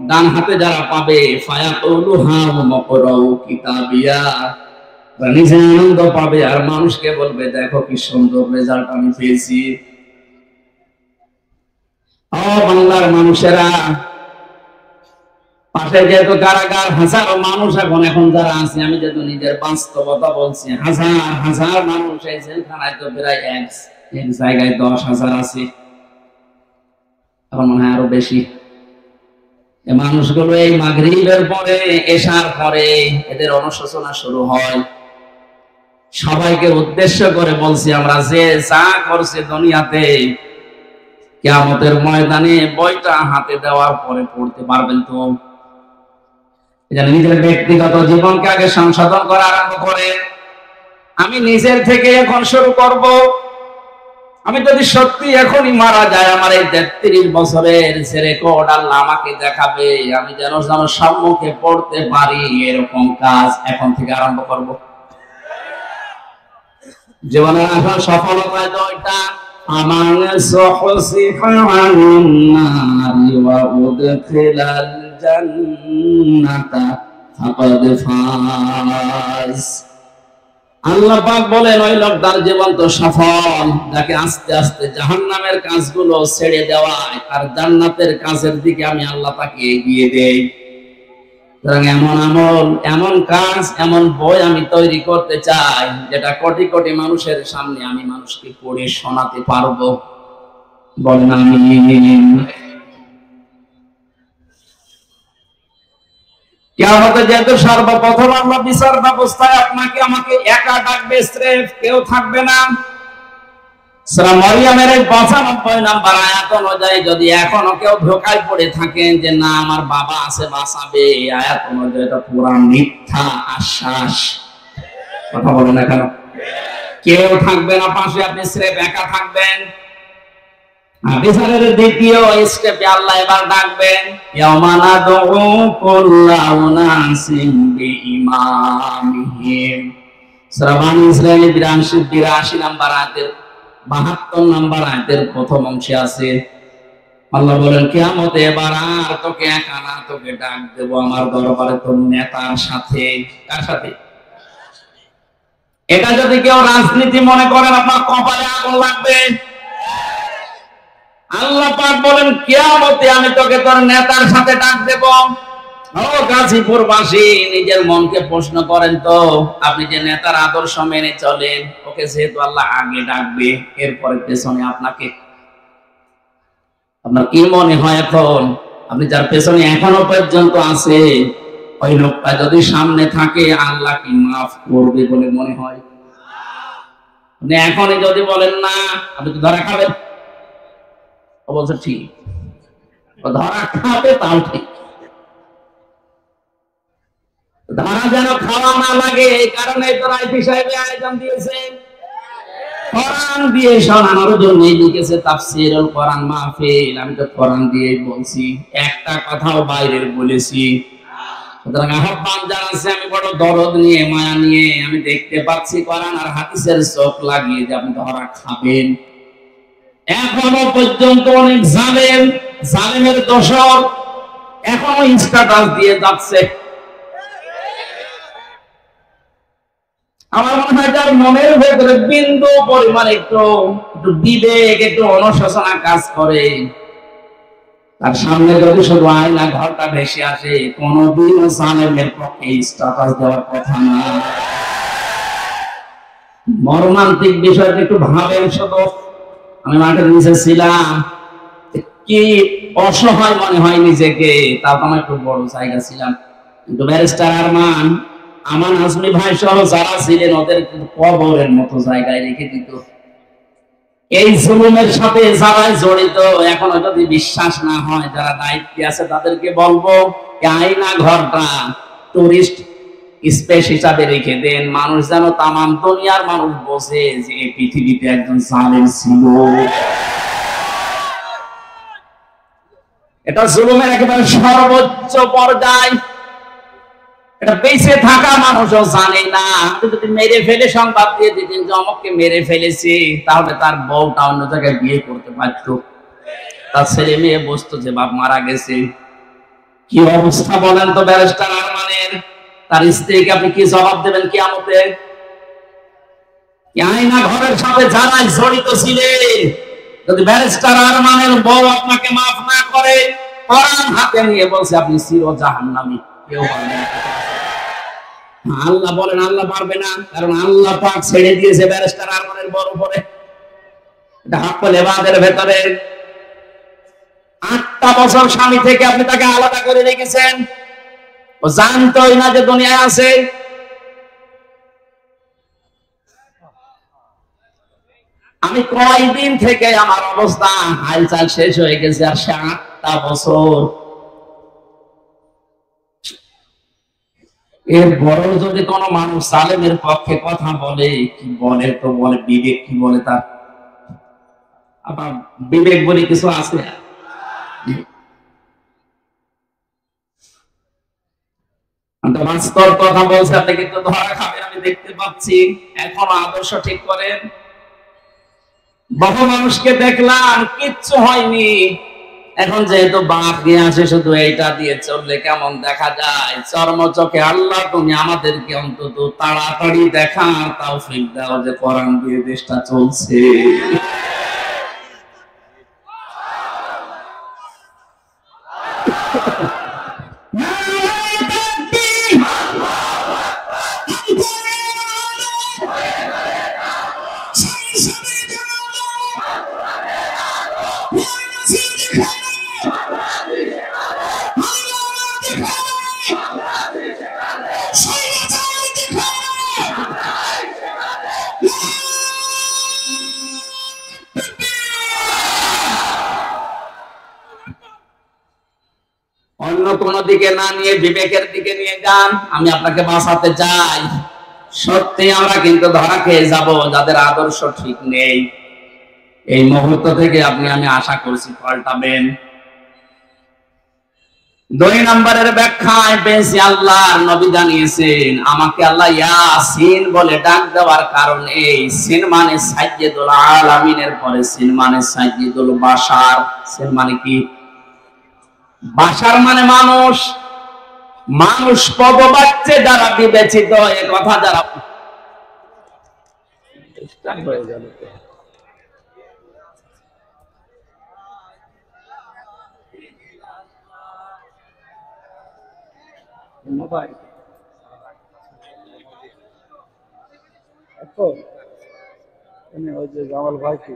ডান হাতে যারা পাবে ফায়াকুলু হাউম মাকরাউ কিতাবিয়া, নিজে আনন্দ পাবে আর মানুষকে বলবে দেখো কি সুন্দর রেজাল্ট আমি পেয়েছি। ও বাংলার মানুষেরা, পাশে যেহেতু কারাগার, হাজারো মানুষ এখন যারা আছে, আমি যেহেতু নিজের বাস্তবতা বলছি, হাজার হাজার মানুষ এই জেলখানায়, তো প্রায় এক জায়গায় 10,000 আছে, এখন মনে হয় আরো বেশি। এই মানুষগুলো এই মাগরিবের পরে, এশার পরে এদের অনুশোচনা শুরু হয়। সবাইকে উদ্দেশ্য করে বলছি, আমরা যে যা করছি দুনিয়াতে, কিয়ামতের ময়দানে বইটা হাতে দেওয়ার পরে পড়তে পারবেন তো। নিজের ব্যক্তিগত জীবনকে আগে সংশোধন করা আরম্ভ করে। আমি নিজের থেকে এখন শুরু করব। আমি যদি সত্যি এখনই মারা যায়, আমার এই 33 বছরের যে রেকর্ড আল্লাহ আমাকে দেখাবে, আমি যেন সম্মুখে পড়তে পারি, এরকম কাজ এখন থেকে আরম্ভ করব। জীবনের আসল সফলতায় তো এটা আমান সুহসিফান্নারি ওয়া উদখিলাল জান্নাতা ফাকাদ ফাজ। আল্লাহ পাক বলেন ওই লোকটার জীবন তো সফল যাকে আস্তে আস্তে জাহান্নামের কাজগুলো ছেড়ে দেওয়ায় আর জান্নাতের কাজের দিকে আমি আল্লাহ তাকে এগিয়ে দেই। সুতরাং এমন আমল, এমন কাজ, এমন বই আমি তৈরি করতে চাই যেটা কোটি কোটি মানুষের সামনে আমি মানুষকে পড়ে শোনাতে পারবো। বলেন আমিন। কিয়ামতে যেহেতু সর্বপ্রথম আল্লাহ বিচার ব্যবস্থায় আপনাকে আমাকে একা ডাকবে, স্রেফ কেউ থাকবে না। সূরা মারইয়ামের 95 নম্বর আয়াত অনুযায়ী যদি এখনো কেউ ধোঁকায় পড়ে থাকেন যে না আমার বাবা আছে বাঁচাবে, আয়াত অনুযায়ী এটা পুরা মিথ্যা আশ্বাস। কথা বলেন না কেন? কেউ থাকবে না পাশে, আপনি স্রেফ একা থাকবেন। বিচারের দ্বিতীয় স্টেপে আল্লাহ এবার ডাকবেন ইয়াওমা নাদউ কুল্লা উনাসিন বিইমামিহিম। সূরা বানী ইসরাঈল 82 নম্বর আয়াতের 72 নম্বর আয়াতের প্রথম অংশে আছে আল্লাহ বলেন কিয়ামতে এবার আর তোকে একা না, তোকে ডাক দেব আমার দরবারে তোর নেতার সাথে। কার সাথে? এটা যদি কেউ রাজনীতি মনে করেন আপনার কপালে আগুন লাগবে। আল্লাহ পাক বলেন কিয়ামতে আমি তোকে তোর নেতার সাথে ডাক দেব। ও গাজীপুরবাসী, নিজের মনকে প্রশ্ন করেন তো, আপনি যে নেতার আদর্শ মেনে চলেন, ওকে যেহেতু আল্লাহ আগে ডাকবে, এরপরে পেছনে আপনাকে, আপনার কি মনে হয় এখন আপনি যার পেছনে এখনো পর্যন্ত আছে ওই লোকটা যদি সামনে থাকে আল্লাহ কি মাফ করবে বলে মনে হয়? এখনই যদি বলেন না, আপনি তো ধরা খাবেন। ও বলছে ঠিক, ধরা খাবে তাও ঠিক, ধরা যেন খাওয়া না লাগে এই কারণে তো রাইফি সাহেব আয়োজন দিয়েছেন, কোরআন দিয়ে শোনানোর জন্য লিখেছে তাফসীরুল কোরআন মাহফিল। আমি তো কোরআন দিয়ে বলছি, একটা কথাও বাইরের বলেছি। সুতরাং আহ্বান জানাচ্ছি, আমি বড় দরদ নিয়ে মায়া নিয়ে আমি দেখতে পাচ্ছি কোরআন আর হাদিসের চোখ লাগিয়ে যে আপনি ধরা খাবেন। এখনো পর্যন্ত অনেক জালেম, জালেমের দোসর এখনো স্ট্যাটাস দিয়ে যাচ্ছে। আমার মনে হয় যার মনের ভেতরে বিন্দু পরিমাণ একটু বিবেক, একটু অনুশোচনা কাজ করে, তার সামনে যদি শুধু আয়না ঘরটা ভেসে আসে, কোনদিন জালেমের পক্ষে স্ট্যাটাস দেওয়ার কথা না। মর্মান্তিক বিষয়টা একটু ভাবেন শুধু। আমি মাঠের নিচে ছিলাম, কি অসহায় মনে হয় নিজেকে, তাও তো আমার একটু বড় জায়গা ছিলাম, কিন্তু ব্যারিস্টার আমান আজমি ভাই সহ যারা ছিলেন ওদের কবরের মতো জায়গায় রেখে দিত। এই জুলুমের সাথে যারা জড়িত এখনো যদি বিশ্বাস না হয়, যারা দায়িত্বে আছে তাদেরকে বলবো আয়না ঘরটা টুরিস্ট স্পেস হিসাবে রেখে দেন, মানুষ যেন তামাম দুনিয়ার মানুষ বোঝে যে এই পৃথিবীতে একজন জালেম ছিল। এটা জুলুমের একেবারে সর্বোচ্চ পর্যায়। এটা বেঁচে থাকা মানুষও জানে না। যদি মেরে ফেলে সংবাদ দিয়ে দিতেন যে অমুককে মেরে ফেলেছে, তাহলে তার বউটা অন্য জায়গায় বিয়ে করতে পারতো, তার ছেলে মেয়ে বসতো যে বাপ মারা গেছে। কি অবস্থা বলেন তো ব্যারিস্টার আরমানের? তার স্ত্রীকে আপনি কি জবাব দেবেন কিয়ামতে? আয়না ঘরের সাথে যারা জড়িত ছিলেন, যদি ব্যারিস্টার আরমানের বউ আপনাকে মাফ না করে, কোরআন হাতে নিয়ে বলছে আপনি চির জাহান্নামী, কেউ পারবে না। আল্লাহ বলেন আল্লাহ পারবে না, কারণ আল্লাহ পাক ছেড়ে দিয়েছে ব্যারিস্টার আরমানের বড় উপরে। এটা হাক্কুল ইবাদের ভেতরে 8টা বছর স্বামী থেকে আপনি তাকে আলাদা করে রেখেছেন, ও জানতোই না যে দুনিয়ায় আছে। আমি কয়দিন থেকে আমার অবস্থা হালচাল শেষ হয়ে গেছে, আর সে 8টা বছর। এর বড় যদি কোন মানুষ জালেমের পক্ষে কথা বলে, কি বলে তো বলে, বিবেক কি বলে তার? আবার বিবেক বলে কিছু আছে? বাস্তব কথা বলছে, আপনি কিন্তু ধরা খাবেন আমি দেখতে পাচ্ছি। এখন আদর্শ ঠিক করেন। বহু মানুষকে দেখলাম কিচ্ছু হয়নি, এখন যেহেতু বাঘ নিয়ে আসে, শুধু এইটা দিয়ে চললে কেমন দেখা যায়? চর্মচোখে আল্লাহ তুমি আমাদেরকে অন্তত তাড়াতাড়ি দেখা তৌফিক দাও যে কোরআন দিয়ে দেশটা চলছে। অন্য কোন দিকে না নিয়ে বিবেকের দিকে নিয়ে যান। আমি আপনাকে বাঁচাতে চাই। সত্যি আমরা কিন্তু ধরা খেয়ে যাব যাদের আদর্শ ঠিক নেই। এই মুহূর্ত থেকে আমি আশা করছি পাল্টাবেন। 2 নম্বরের ব্যাখ্যায় পেয়েছি আল্লাহর নবী জানিয়েছেন, আমাকে আল্লাহ ইয়াসিন বলে ডাক দেওয়ার কারণ এই, সিন মানে সাইয়্যিদুল আলামিনের পরে সিন মানে সাইয়্যিদুল বাশার। সিন মানে কি? বাশার মানে মানুষ। মানুষ পদবাচ্যে যারা বিবেচিত, এ কথা যারা হয়ে গেল। মোবাইল ওই যে জামাল ভাই কি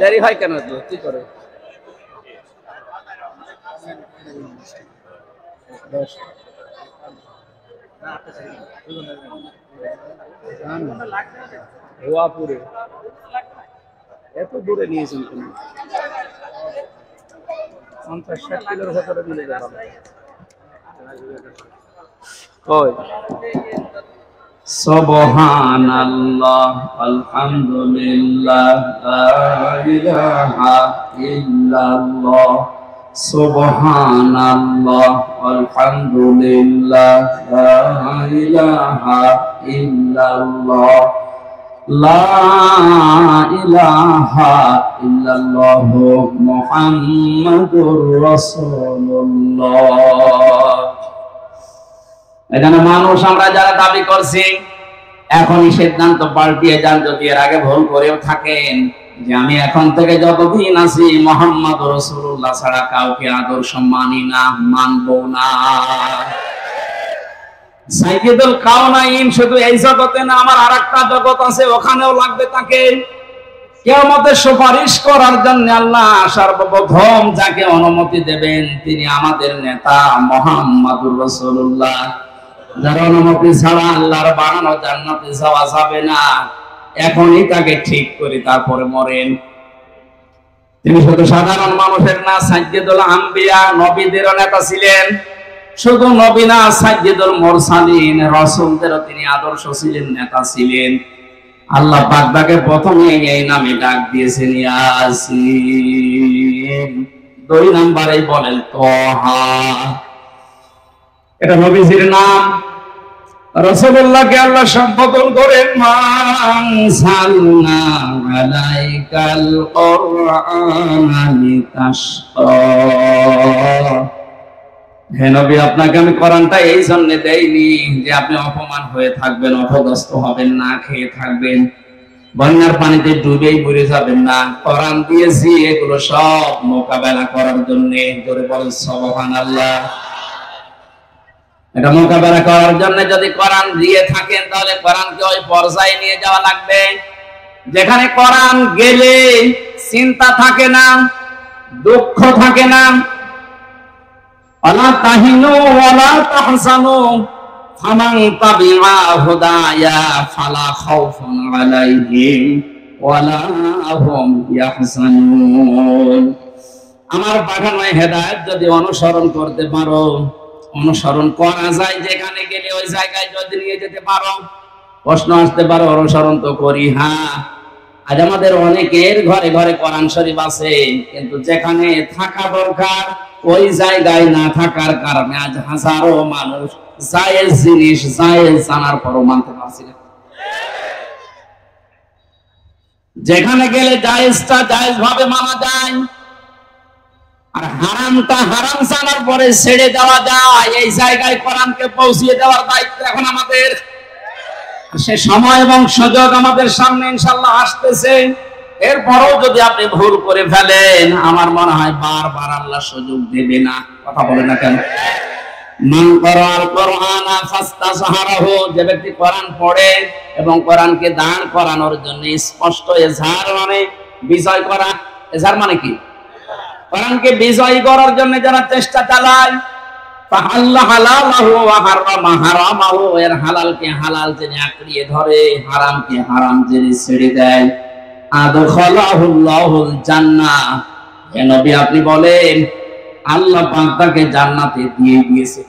দেরি হয় কেন? তো কি করে পুরে এত দূরে নিয়েছেন কেন? 50-60 কিলোর ভেতরে মিলে যাবে। সুবহানাল্লাহ আলহামদুলিল্লাহ লা ইলাহা ইল্লাল্লাহ সুবহানাল্লাহ আলহামদুলিল্লাহ লা ইলাহা ইল্লাল্লাহ লা ইলাহা ইল্লাল্লাহ মুহাম্মাদুর রাসূলুল্লাহ। এখানে মানুষ আমরা যারা দাবি করছি, এখনই সিদ্ধান্ত পাল্টিয়ে যান যদি এর আগে ভুল করেও থাকেন, যে আমি এখন থেকে যতদিন আছি মুহাম্মদ রাসূলুল্লাহ ছাড়া কাউকে আদর্শ মানি না, মানবো না। সাইয়্যিদুল কাওনাইন শুধু এই জগতে না, আমার আরেকটা জগৎ আছে, ওখানেও লাগবে তাকে। কিয়ামতে সুপারিশ করার জন্য আল্লাহ সর্বপ্রথম যাকে অনুমতি দেবেন তিনি আমাদের নেতা মুহাম্মদুর রাসূলুল্লাহ। যার অনুমতি ছাড়া আল্লাহর বানানো জান্নাতে যাওয়া যাবে না। এখনই তাকে ঠিক করি, তারপরে মরেন। তিনি শুধু সাধারণ মানুষের না, সাইয়্যিদুল আম্বিয়া, নবীদেরও নেতা ছিলেন। শুধু নবী না, সাইয়্যিদুল মুরসালিন, রাসূলদেরও তিনি আদর্শ ছিলেন, নেতা ছিলেন। আল্লাহ পাক তাকে প্রথমে এই নামে ডাক দিয়েছেন ইয়াসিন। 2 নম্বরে বলেন তাহা, এটা নবীজির নাম। রাসূলুল্লাহকে আল্লাহ সম্বোধন করেন মানসালনা আলাইকাল কুরআনা লিতাশকা। হে নবী, আপনাকে আমি কোরআনটা এই জন্য দেইনি যে আপনি অপমান হয়ে থাকবেন, অপদস্থ হবেন, না খেয়ে থাকবেন, বন্যার পানিতে ডুবেই মরে যাবেন না। কোরআন দিয়েছি এগুলো সব মোকাবেলা করার জন্য। জোরে বলেন সুবহানাল্লাহ। এটা মোকাবেলা করার জন্য যদি কোরআন দিয়ে থাকেন, তাহলে কোরআনকে ওই পর্যায়ে নিয়ে যাওয়া লাগবে যেখানে কোরআন গেলে চিন্তা থাকে না, দুঃখ থাকে না। ওয়ালা তাহিনু ওয়ালা তাহজানু ফামান তাবিআ হুদায়া ফালা খাউফুন আলাইহিম ওয়ালা হুম ইয়াহজানুন। আমার পাঠানো হেদায়েত যদি অনুসরণ করতে পারো, অনুসরণ করা যায়, যেখানে গেলে ওই জায়গায় যদি নিয়ে যেতে পারো। প্রশ্ন আসতে পারো অনুসরণ তো করি, হ্যাঁ। আজ আমাদের অনেকের ঘরে ঘরে কোরআন শরীফ আছে, কিন্তু যেখানে থাকা দরকার ওই জায়গায় না থাকার কারণে আজ হাজারো মানুষ জায়েজ জিনিস জায়েজ জানার পরও মানতে পারছে না। যেখানে গেলে জায়েজটা জায়েজ ভাবে মানা যায়, আর হারামটা হারাম জানার পরে ছেড়ে দেওয়া যায়, এই জায়গায় কোরআনকে পৌঁছিয়ে দেওয়ার দায়িত্ব এখন আমাদের। সে সময় এবং সুযোগ আমাদের সামনে ইনশাআল্লাহ আসতেছে। এরপরও যদি আপনি ভুল করে ফেলেন, আমার মনে হয় বারবার আল্লাহ সুযোগ দেবে না। কথা বলে না কেন? মান ক্বারাআল কুরআনা ফাস্তাযহারাহু, যে ব্যক্তি কোরআন পড়ে এবং কোরআনকে দান করানোর জন্য স্পষ্ট এজহার মানে বিজয় করা। এজহার মানে কি? কোরআনকে বিজয় করার জন্য যারা চেষ্টা চালায়, ফাহাল্লা হালালাহু ওয়া হারামা হারামাহু, এর হালালকে হালাল জেনে আঁকড়িয়ে ধরে, হারামকে হারাম জেনে ছেড়ে দেয়, আদখালাহুল্লাহুল জান্নাহ, হে নবী আপনি বলেন আল্লাহ পাক তাকে জান্নাতে দিয়ে দিয়েছে।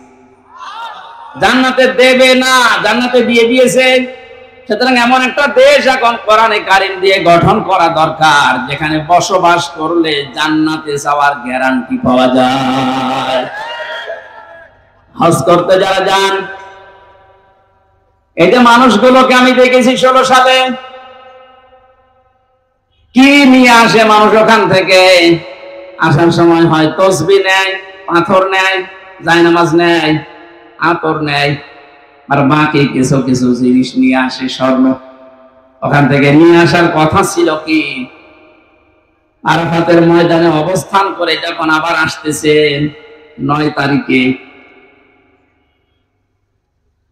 জান্নাতে দেবে না, জান্নাতে দিয়ে দিয়েছে। সুতরাং এমন একটা দেশ এখন কোরআনে কারীম দিয়ে গঠন করা দরকার, যেখানে বসবাস করলে জান্নাতে যাওয়ার গ্যারান্টি পাওয়া যায়। হজ করতে যারা যান, এই যে মানুষগুলোকে আমি দেখেছি 16 সালে, কি নিয়ে আসে মানুষ ওখান থেকে? আসার সময় হয় তসবিহ নেয়, পাথর নেয়, জায়নামাজ নেয়, আতর নেয়, আর বাকি কিছু কিছু জিনিস নিয়ে আসে, স্বর্ণ। ওখান থেকে নিয়ে আসার কথা ছিল কি, আরাফাতের ময়দানে অবস্থান করে যখন আবার আসতেছেন 9 তারিখে,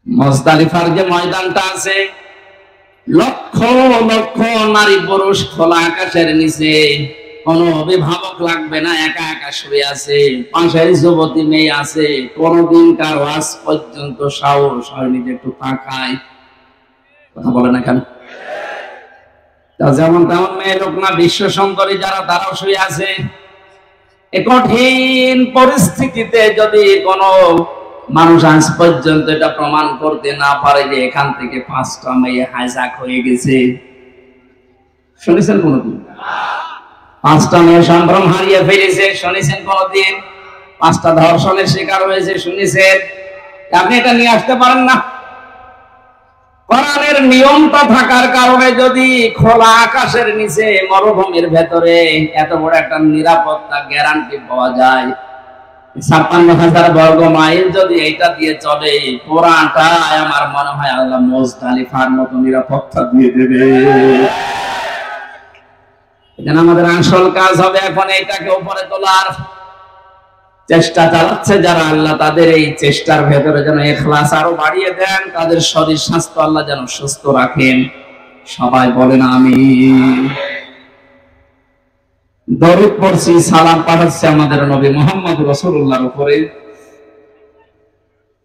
মুজদালিফার যে ময়দানটা আছে, লক্ষ লক্ষ নারী পুরুষ খোলা আকাশের নিচে, কোন অভিভাবক লাগবে না, একা একা শুয়ে আছে, পাশের যুবতী মেয়ে আছে, কোনদিন কারো আজ পর্যন্ত সাহস হয়নি যে একটু তাকায়। কথা বলে না কেন? যেমন তেমন মেয়ে লোক না, বিশ্ব সুন্দরী যারা, তারাও শুয়ে আছে। এই কঠিন পরিস্থিতিতে যদি কোন মানুষ আজ পর্যন্ত এটা প্রমাণ করতে না পারে যে এখান থেকে 5টা মেয়ে হাইজাক হয়ে গেছে, শুনেছেন কোনদিন? 5টা মেয়ে সম্ভ্রম হারিয়ে ফেলেছে, শুনেছেন কোনদিন? 5টা ধর্ষণের শিকার হয়েছে, শুনেছেন? আপনি এটা নিয়ে আসতে পারেন না। কোরআনের নিয়মটা থাকার কারণে যদি খোলা আকাশের নিচে মরুভূমির ভেতরে এত বড় একটা নিরাপত্তা গ্যারান্টি পাওয়া যায়, 56,000 বর্গ মাইল যদি এটা দিয়ে চলে, পুরাটা আমার মনে হয় আল্লাহ মুজদালিফার মতো নিরাপত্তা দিয়ে দেবে। এখানে আমাদের আসল কাজ হবে এখন এটাকে উপরে তোলার চেষ্টা চালাচ্ছে যারা, আল্লাহ তাদের এই চেষ্টার ভেতরে যেন ইখলাস আরো বাড়িয়ে দেন, তাদের শরীর স্বাস্থ্য আল্লাহ যেন সুস্থ রাখেন। সবাই বলেন আমিন। দরুদ পড়ছি, সালাম পাঠাচ্ছি আমাদের নবী মুহাম্মদ রাসূলুল্লাহর উপরে,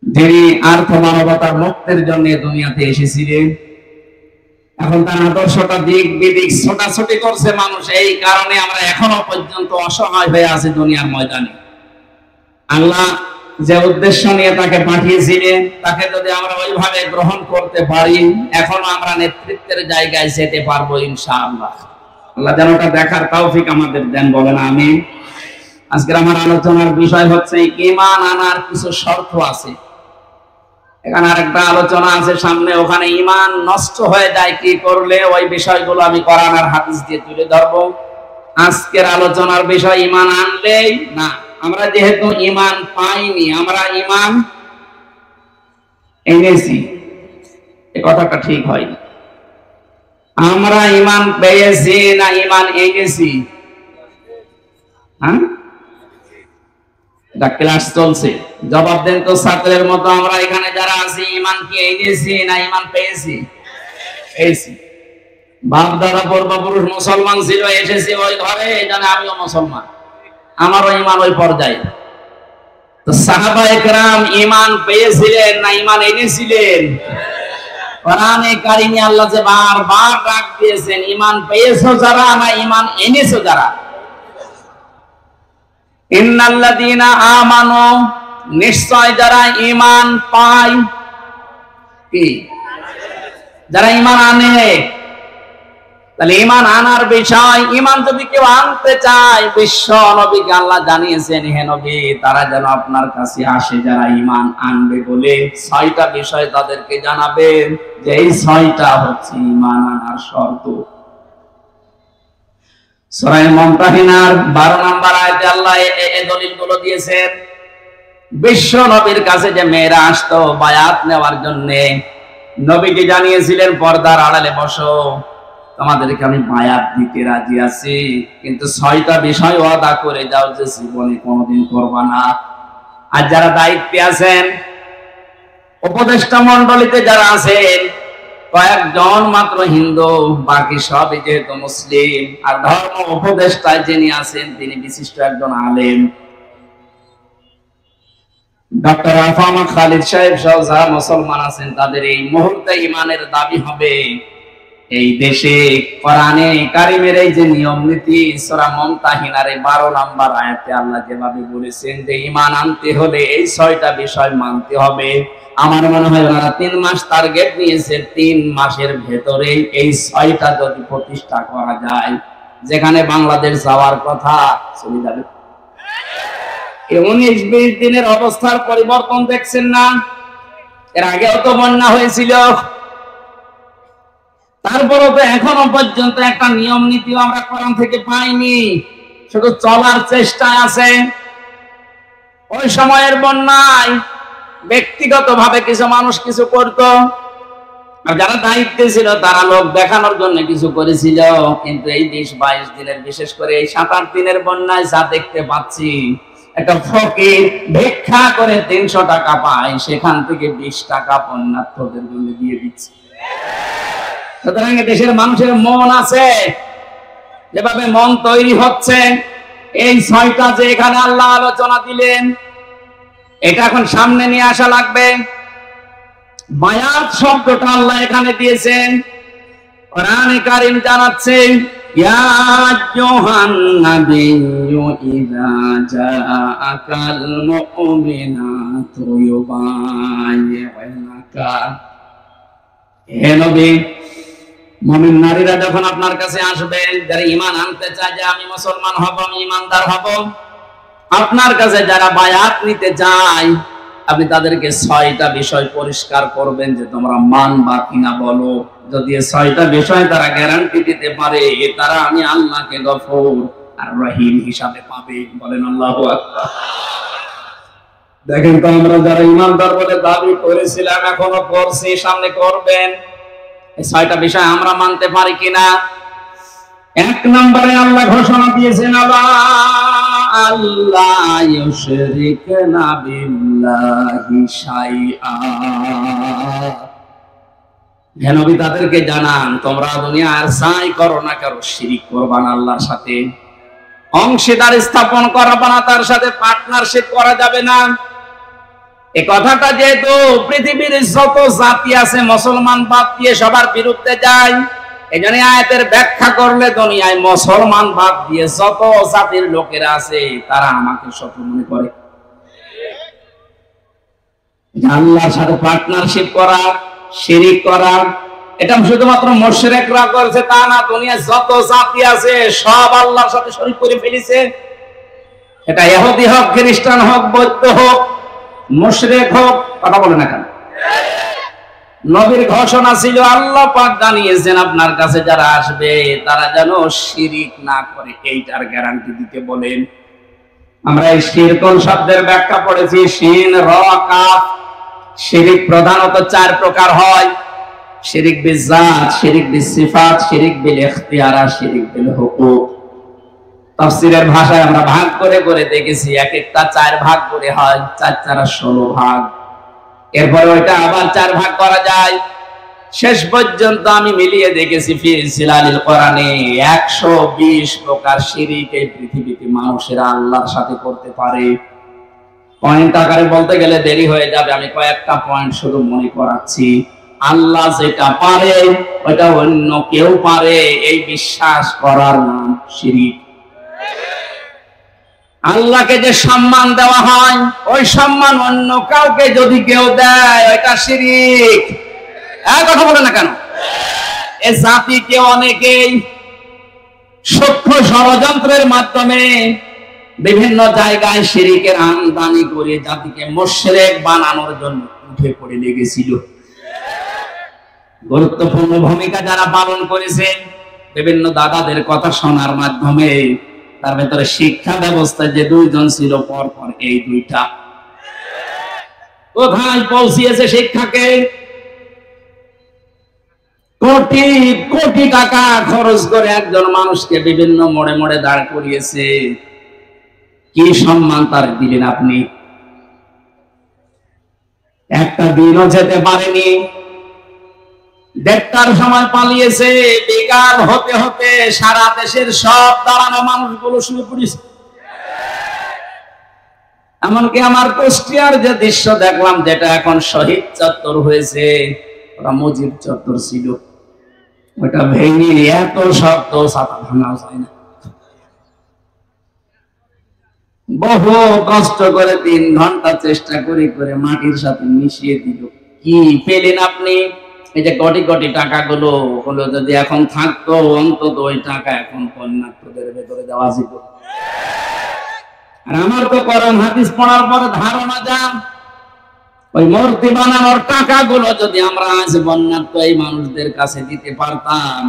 যিনি আর্থ মানবতার মুক্তির জন্য দুনিয়াতে এসেছিলেন। এখন তার আদর্শটা দিক বিদিক ছোটাছুটি করছে মানুষ, এই কারণে আমরা এখনো পর্যন্ত অসহায় হয়ে আছি দুনিয়ার ময়দানে। আল্লাহ যে উদ্দেশ্য নিয়ে তাকে পাঠিয়েছিলেন, তাকে যদি আমরা ওইভাবে গ্রহণ করতে পারি, এখনো আমরা নেতৃত্বের জায়গায় যেতে পারবো ইনশাআল্লাহ। আল্লাহ যেন ওটা দেখার তৌফিক আমাদের দেন, বলেন আমিন। আজকের আমার আলোচনার বিষয় হচ্ছে ঈমান আনার কিছু শর্ত আছে। এখানে আরেকটা আলোচনা আছে সামনে, ওখানে ঈমান নষ্ট হয়ে যায় কি করলে, ওই বিষয়গুলো আমি কোরআন আর হাদিস দিয়ে তুলে ধরবো। আজকের আলোচনার বিষয় ঈমান আনলেই না, আমরা যেহেতু ঈমান পাইনি, আমরা ঈমান এনেছি, এই কথাটা ঠিক হয়নি। আমরা ঈমান পেয়েছি না ঈমান এনেছি? হ্যাঁ, ক্লাস চলছে, জবাব দেন তো ছাত্রের মতো। আমরা এখানে যারা আছি, ঈমান কি এনেছি না ঈমান পেয়েছি? পেয়েছি। বাপ দাদা পূর্বপুরুষ মুসলমান ছিল, এসেছি ওই ঘরে, এই জন্য আমিও মুসলমান, আমারও ঈমান ওই পর্যায়ে। তো সাহাবায়ে কেরাম ঈমান পেয়েছিলেন না ঈমান এনেছিলেন? কোরআনে কারিমে আল্লাহ যে বারবার ডাক দিয়েছেন, ঈমান পেয়েছো যারা না ঈমান এনেছো যারা। ইন্নাল্লাযীনা আমানু নিশ্চয় যারা ঈমান পায়, কি যারা ঈমান আনে, তাহলে ঈমান আনার বিষয়, ঈমান যদি কেউ আনতে চায়, বিশ্ব নবীকে আল্লাহ জানিয়েছেন, হে নবী তারা যেন আপনার কাছে আসে যারা ঈমান আনবে বলে 6টা বিষয় তাদেরকে জানাবেন, যে এই 6টা হচ্ছে ঈমান আনার শর্ত। সূরা মুমতাহিনার 12 নম্বর আয়াতে আল্লাহ এই দলিলগুলো দিয়েছেন। বিশ্ব নবীর কাছে যে মেয়েরা আসতো বায়াত নেওয়ার জন্য, নবীজি জানিয়েছিলেন পর্দার আড়ালে বসো, তোমাদেরকে আমি বায়াত দিতে রাজি আছি, কিন্তু 6টা বিষয় ওয়াদা করে যাও যে জীবনে কোনোদিন করবা না। আর যারা দায়িত্বে আছেন, উপদেষ্টা মণ্ডলীতে যারা আছেন, কয়েকজন মাত্র হিন্দু, বাকি সবই যেহেতু মুসলিম, আর ধর্ম উপদেষ্টায় যিনি আছেন তিনি বিশিষ্ট একজন আলেম, ডক্টর আফামা খালিদ সাহেব সহ যারা মুসলমান আছেন, তাদের এই মুহূর্তে ঈমানের দাবি হবে এই দেশে কোরআনে কারিমের এই যে নিয়ম নীতি, সূরা মুমতাহিনার 12 নম্বর আয়াতে আল্লাহ যেভাবে বলেছেন যে ঈমান আনতে হলে এই 6টা বিষয় মানতে হবে। আমার মনে হয় ওনারা 3 মাস টার্গেট নিয়েছে, 3 মাসের ভেতরে এই 6টা যদি প্রতিষ্ঠা করা যায়, যেখানে বাংলাদেশ যাওয়ার কথা চলে যাবে। এই 19-20 দিনের অবস্থার পরিবর্তন দেখছেন না? এর আগেও তো বন্যা হয়েছিল, তারপরও তো এখনো পর্যন্ত একটা নিয়ম নীতি আমরা কোরআন থেকে পাইনি, শুধু চলার চেষ্টায় আছে। ওই সময়ের বন্যায় ব্যক্তিগতভাবে কিছু মানুষ কিছু করত, আর যারা দায়িত্বে ছিল তারা লোক দেখানোর জন্য কিছু করেছিল, কিন্তু এই 20-22 দিনের, বিশেষ করে এই 7-8 দিনের বন্যায় যা দেখতে পাচ্ছি, একটা ফকির ভিক্ষা করে 300 টাকা পায়, সেখান থেকে 20 টাকা বন্যার্থদের জন্য দিয়ে দিচ্ছে। সুতরাং দেশের মানুষের মন আছে, যেভাবে মন তৈরি হচ্ছে, এই 6টা যে এখানে আল্লাহ আলোচনা দিলেন, এটা এখন সামনে নিয়ে আসা লাগবে। বায়াত শব্দটা আল্লাহ এখানে দিয়েছেন, কোরআনে কারীম জানাচ্ছে, ইয়া আইয়ুহান নাবিয়্যু ইযা জাআকাল মুমিনাতু ইউবাইয়ুনাকা, হে নবী মুমিন নারীরা যখন আপনার কাছে আসবে, যারা ঈমান আনতে চায় যে আমি মুসলমান হব, আমি ঈমানদার হব, আপনার কাছে যারা বায়াত নিতে চায়, আপনি তাদেরকে 6টা বিষয় পরিষ্কার করবেন যে তোমরা মানবা কিনা বলো। যদি এই 6টা বিষয় তারা গ্যারান্টি দিতে পারে, তারা আমি আল্লাহকে গফুর আর রহিম হিসাবে পাবে। বলেন আল্লাহু আকবার। দেখেন তো, আমরা যারা ঈমানদার বলে দাবি করেছিলাম, এখনো করছি, সামনে করবেন, এই 6টা বিষয় আমরা মানতে পারি কিনা। 1 নম্বরে আল্লাহ ঘোষণা দিয়েছেন, আল্লাহ ইউশরিকনা বিল্লাহি শাইআ, হে নবী তাদেরকে জানান তোমরা দুনিয়ার যাই করো না কেন শিরিক করবা না, আল্লাহর সাথে অংশীদার স্থাপন করবা না, তার সাথে পার্টনারশিপ করা যাবে না। এই কথাটা যেহেতু পৃথিবীর যত জাতি আছে মুসলমান বাদ দিয়ে সবার বিরুদ্ধে যায়, এজন্য আয়াতের ব্যাখ্যা করলে দুনিয়ায় মুসলমান বাদ দিয়ে যত জাতির লোকেরা আছে তারা আমাকে শত্রু মনে করে। আল্লাহর সাথে পার্টনারশিপ করা, শিরিক করা, এটা শুধুমাত্র মুশরিকরা করেছে তা না, দুনিয়ায় যত জাতি আছে সব আল্লাহর সাথে শরীক করে ফেলেছে। এটা ইহুদি হোক, খ্রিস্টান হোক, বৌদ্ধ হোক, মুশরিক হোক, কথা বলে না কেন? নবীর ঘোষণা ছিল, আল্লাহ পাক জানিয়েছেন আপনার কাছে যারা আসবে তারা যেন শিরিক না করে, এইটার গ্যারান্টি দিতে বলেন। আমরা এই শিরকুন শব্দের ব্যাখ্যা পড়েছি, শিন র কাফ। শিরিক প্রধানত 4 প্রকার হয়: শিরিক বিজাত, শিরিক বিসিফাত, শিরিক বিল ইখতিয়ার, শিরিক বিল হুকুক। তাফসীরের ভাষায় আমরা ভাগ করে করে দেখেছি, এক একটা 4 ভাগ করে হয়, 4 16 ভাগ। এরপরে ওইটা আবার 4 ভাগ করা যায়। শেষ পর্যন্ত আমি মিলিয়ে দেখেছি ফি সিলালিল কোরআনে 120 প্রকার শিরিক এই পৃথিবীতে মানুষেরা আল্লাহর সাথে করতে পারে। পয়েন্ট আকারে বলতে গেলে দেরি হয়ে যাবে, আমি কয়েকটা পয়েন্ট শুধু মনে করাচ্ছি। আল্লাহ যেটা পারে ওইটা অন্য কেউ পারে, এই বিশ্বাস করার নাম শিরিক। আল্লাহকে যে সম্মান দেওয়া হয় ওই সম্মান অন্য কাউকে যদি কেউ দেয় ওইটা শিরক। কথা বলে না কেন? এ জাতিকে অনেকেই সূক্ষ্ম ষড়যন্ত্রের মাধ্যমে বিভিন্ন জায়গায় শিরকের আমদানি করে জাতিকে মুশরিক বানানোর জন্য উঠে পড়ে লেগেছিল। গুরুত্বপূর্ণ ভূমিকা যারা পালন করেছেন বিভিন্ন দাদাদের কথা শোনার মাধ্যমে, তার ভেতরে শিক্ষা ব্যবস্থা যে দুইজন ছিল পরপর এই দুইটা কোথায় পৌঁছিয়েছে শিক্ষাকে? কোটি কোটি টাকা খরচ করে একজন মানুষকে বিভিন্ন মোড়ে মোড়ে দাঁড় করিয়েছে। কি সম্মান তার দিলেন আপনি? একটা দিনও যেতে পারেনি, 1:30টার সময় পালিয়েছে। বিকাল হতে হতে সারা দেশের সব দাঁড়ানো মানুষগুলো শুয়ে পড়েছে। এমনকি আমার কুষ্টিয়ার যে দৃশ্য দেখলাম, যেটা এখন শহীদ চত্বর হয়েছে, ওটা মুজিব চত্বর ছিল। ওটা ভেঙে এত শক্ত ছাতা ভাঙাও যায় না। বহু কষ্ট করে 3 ঘন্টা চেষ্টা করে করে মাটির সাথে মিশিয়ে দিল। কি পেলেন আপনি? এই যে কোটি কোটি টাকাগুলো হলো, যদি এখন থাকতো অন্তত ওই টাকা এখন কন্যাত্রদের ভেতরে দেওয়া যেত। আর আমার তো কোরআন হাদিস পড়ার পরে ধারণা যান, ওই মূর্তি বানানোর টাকাগুলো যদি আমরা আজ বন্যাত্র এই মানুষদের কাছে দিতে পারতাম,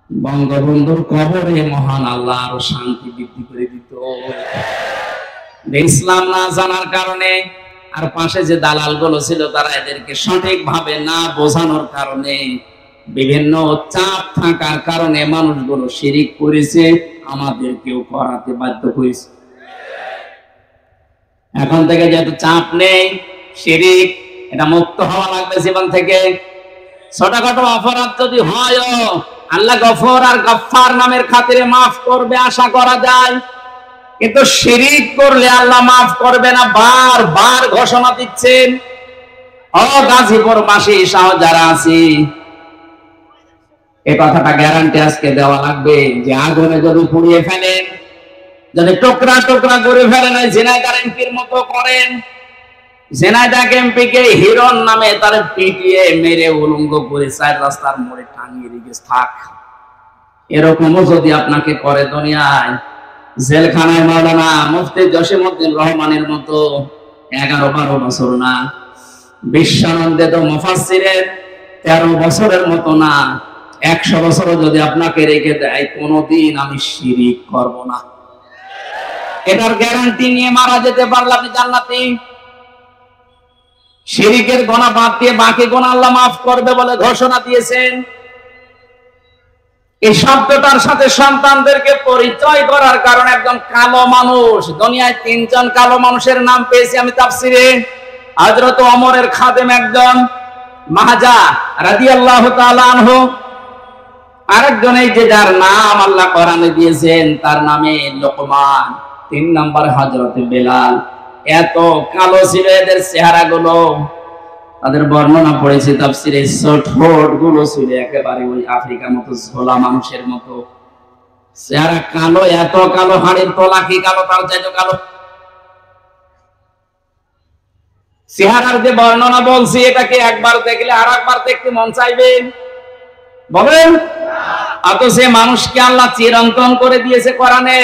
বঙ্গবন্ধুর কবরে মহান আল্লাহ আরো শান্তি বৃদ্ধি করে দিত। ইসলাম না জানার কারণে আর পাশে যে দালাল গুলো ছিল তারা এদেরকে সঠিকভাবে না বোঝানোর কারণে, বিভিন্ন চাপ থাকার কারণে মানুষগুলো শিরিক করেছে, আমাদেরকেও করাতে বাধ্য করেছে। এখন থেকে যেহেতু চাপ নেই, শিরিক এটা মুক্ত হওয়া লাগবে জীবন থেকে। ছোটখাটো অপরাধ যদি হয় আল্লাহ গফর আর গফফার নামের খাতিরে মাফ করবে আশা করা যায়, কিন্তু শিরিক করলে আল্লাহ মাফ করবে না, বারবার ঘোষণা দিচ্ছেন। গাজীপুরবাসী সহ যারা আছি, এই কথাটা গ্যারান্টি আজকে দেওয়া লাগবে যে আগুনে যদি পুড়িয়ে ফেলেন, যদি টুকরা টুকরা করে ফেলেন, ঝিনাইদহ এমপির মতো করেন, ঝিনাইদহ এমপিকে হিরণ নামে তার পিটিয়ে মেরে উলঙ্গ করে 4 রাস্তার মোড়ে টাঙিয়ে রেখে থাক, এরকমও যদি আপনাকে করে দুনিয়ায়, জেলখানায় মাওলানা মুফতি জসিমউদ্দিন রহমানের মতো 11-12 বছর না, বিশ্বানন্দিত মুফাসসিরের 13 বছরের মতো না, 100 বছরও যদি আপনাকে রেখে দেয়, কোনোদিন আমি শিরিক করব না, এটার গ্যারান্টি নিয়ে মারা যেতে পারলে আপনি জান্নাতি। শিরিকের গুনাহ বাদ দিয়ে বাকি গুনাহ আল্লাহ মাফ করবে বলে ঘোষণা দিয়েছেন। এই শব্দটার সাথে সন্তানদেরকে পরিচয় করার কারণে একজন কালো মানুষ, দুনিয়ায় 3 জন কালো মানুষের নাম পেয়েছি আমি তাফসিরে। হযরত ওমরের খাদেম একজন, মাহাজা রাদিয়াল্লাহু তাআলা আনহু, আরেকজন এই যে যার নাম আল্লাহ কোরআনে দিয়েছেন তার নামে লোকমান, 3 নম্বর হযরত বেলাল। এত কালো ছিল এদের চেহারাগুলো, তাদের বর্ণনা পড়েছে তাফসিরে। ঠোঁট গুলো ছিল একেবারে ওই আফ্রিকার মতো ঝোলা মানুষের মতো চেহারা, কালো, এত কালো, হাড়ের তলা কি কালো, তার চাইতে কালো চেহারার যে বর্ণনা বলছি, এটাকে একবার দেখলে আর একবার দেখতে মন চাইবে বলেন? অথচ সে মানুষকে আল্লাহ চিরন্তন করে দিয়েছে কোরআনে,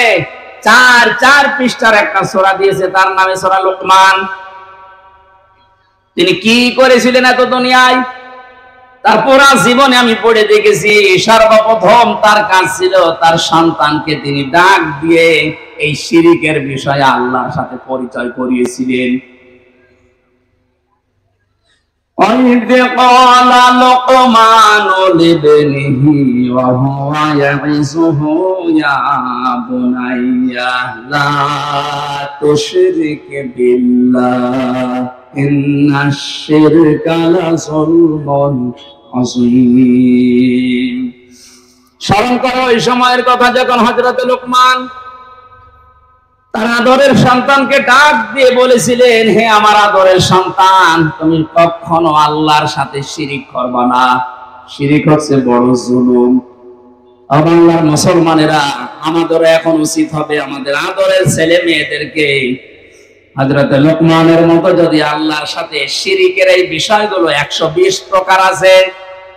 4 পৃষ্ঠার একটা সূরা দিয়েছে, তার নামে সূরা লোকমান। তিনি কি করেছিলেন এত দুনিয়ায়, তার পুরা জীবনে আমি পড়ে দেখেছি, সর্বপ্রথম তার কাজ ছিল তার সন্তানকে তিনি ডাক দিয়ে এই শিরিকের বিষয়ে আল্লাহর সাথে পরিচয় করিয়েছিলেন। وَإِذْ قَالَ لُقْمَانُ لِابْنِهِ وَهُوَ يَعِظُهُ يَا بُنَيَّ لَا تُشْرِكْ بِاللَّهِ إِنَّ الشِّرْكَ لَظُلْمٌ عَظِيمٌ। স্মরণ করো এই সময়ের কথা যখন হযরত লোকমান তার আদরের সন্তানকে ডাক দিয়ে বলেছিলেন, হে আমার আদরের সন্তান, তুমি কখনো আল্লাহর সাথে শিরিক করবা না, শিরিক হচ্ছে বড় জুলুম। বাংলার মুসলমানেরা, আমাদের এখন উচিত হবে আমাদের আদরের ছেলে মেয়েদেরকে হযরত লোকমানের মতো যদি আল্লাহর সাথে শিরিকের এই বিষয়গুলো 120 প্রকার আছে,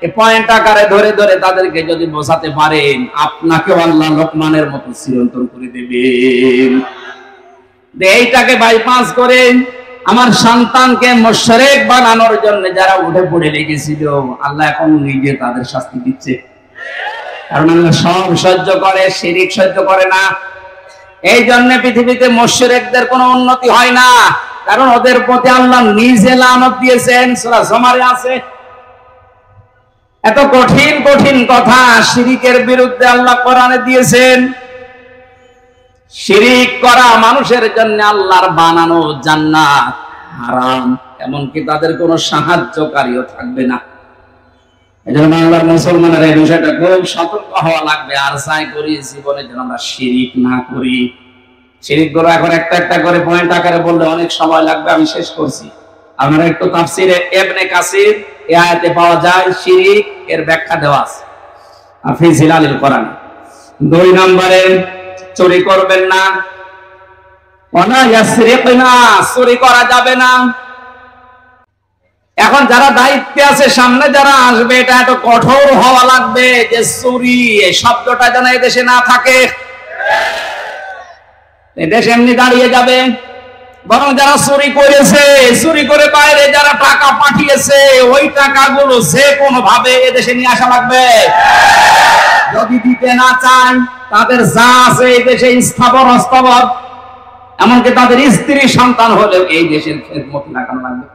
এই পয়েন্ট আকারে ধরে ধরে তাদেরকে যদি বোঝাতে পারেন, আপনাকেও আল্লাহ লোকমানের মতো চিরন্তন করে দেবেন। এইটাকে বাইপাস করে আমার সন্তানকে মুশরিক বানানোর জন্য যারা উঠে পড়ে লেগেছিল, আল্লাহ এখন নিজে তাদের শাস্তি দিচ্ছে। কারণ আল্লাহ সব সহ্য করে, শিরিক সহ্য করে না। এই জন্য পৃথিবীতে মুশরিকদের কোনো উন্নতি হয় না, কারণ ওদের প্রতি আল্লাহ নিজে লানত দিয়েছেন। সূরা জুমারে আছে। এত কঠিন কঠিন কথা শিরিকের বিরুদ্ধে আল্লাহ কোরআনে দিয়েছেন। শিরিক করা মানুষের জন্য আল্লাহর বানানো জান্নাত হারাম, এমনকি তাদের কোনো সাহায্যকারীও থাকবে না। এজন্য বাংলার মুসলমানের এই বিষয়টা খুব সতর্ক হওয়া লাগবে। আর চাই করি জীবনে যেন আমরা শিরিক না করি। শিরিক গুলো এখন একটা একটা করে পয়েন্ট আকারে বললে অনেক সময় লাগবে, আমি শেষ করছি। আমরা একটু তাফসিরে ইবনে কাসির এই আয়াতে পাওয়া যায় শিরিক এর ব্যাখ্যা দেওয়া আছে ফি জিলালিল কোরআন। 2 নম্বরে চুরি করবেন না, ওয়ালা ইয়াসরিকনা, চুরি করা যাবে না। এখন যারা দায়িত্বে আছে, সামনে যারা আসবে, এটা এত কঠোর হওয়া লাগবে যে চুরি এই শব্দটা যেন এই দেশে না থাকে। এই দেশ এমনি দাঁড়িয়ে যাবে। বরং যারা চুরি করেছে, চুরি করে বাইরে যারা টাকা পাঠিয়েছে, ওই টাকাগুলো যে কোনো ভাবে এদেশে নিয়ে আসা লাগবে। যদি দিতে না চান, তাদের যা আছে এই দেশে স্থাবর অস্থাবর, এমনকি তাদের স্ত্রী সন্তান হলেও এই দেশের খেদমত লাগানো লাগবে।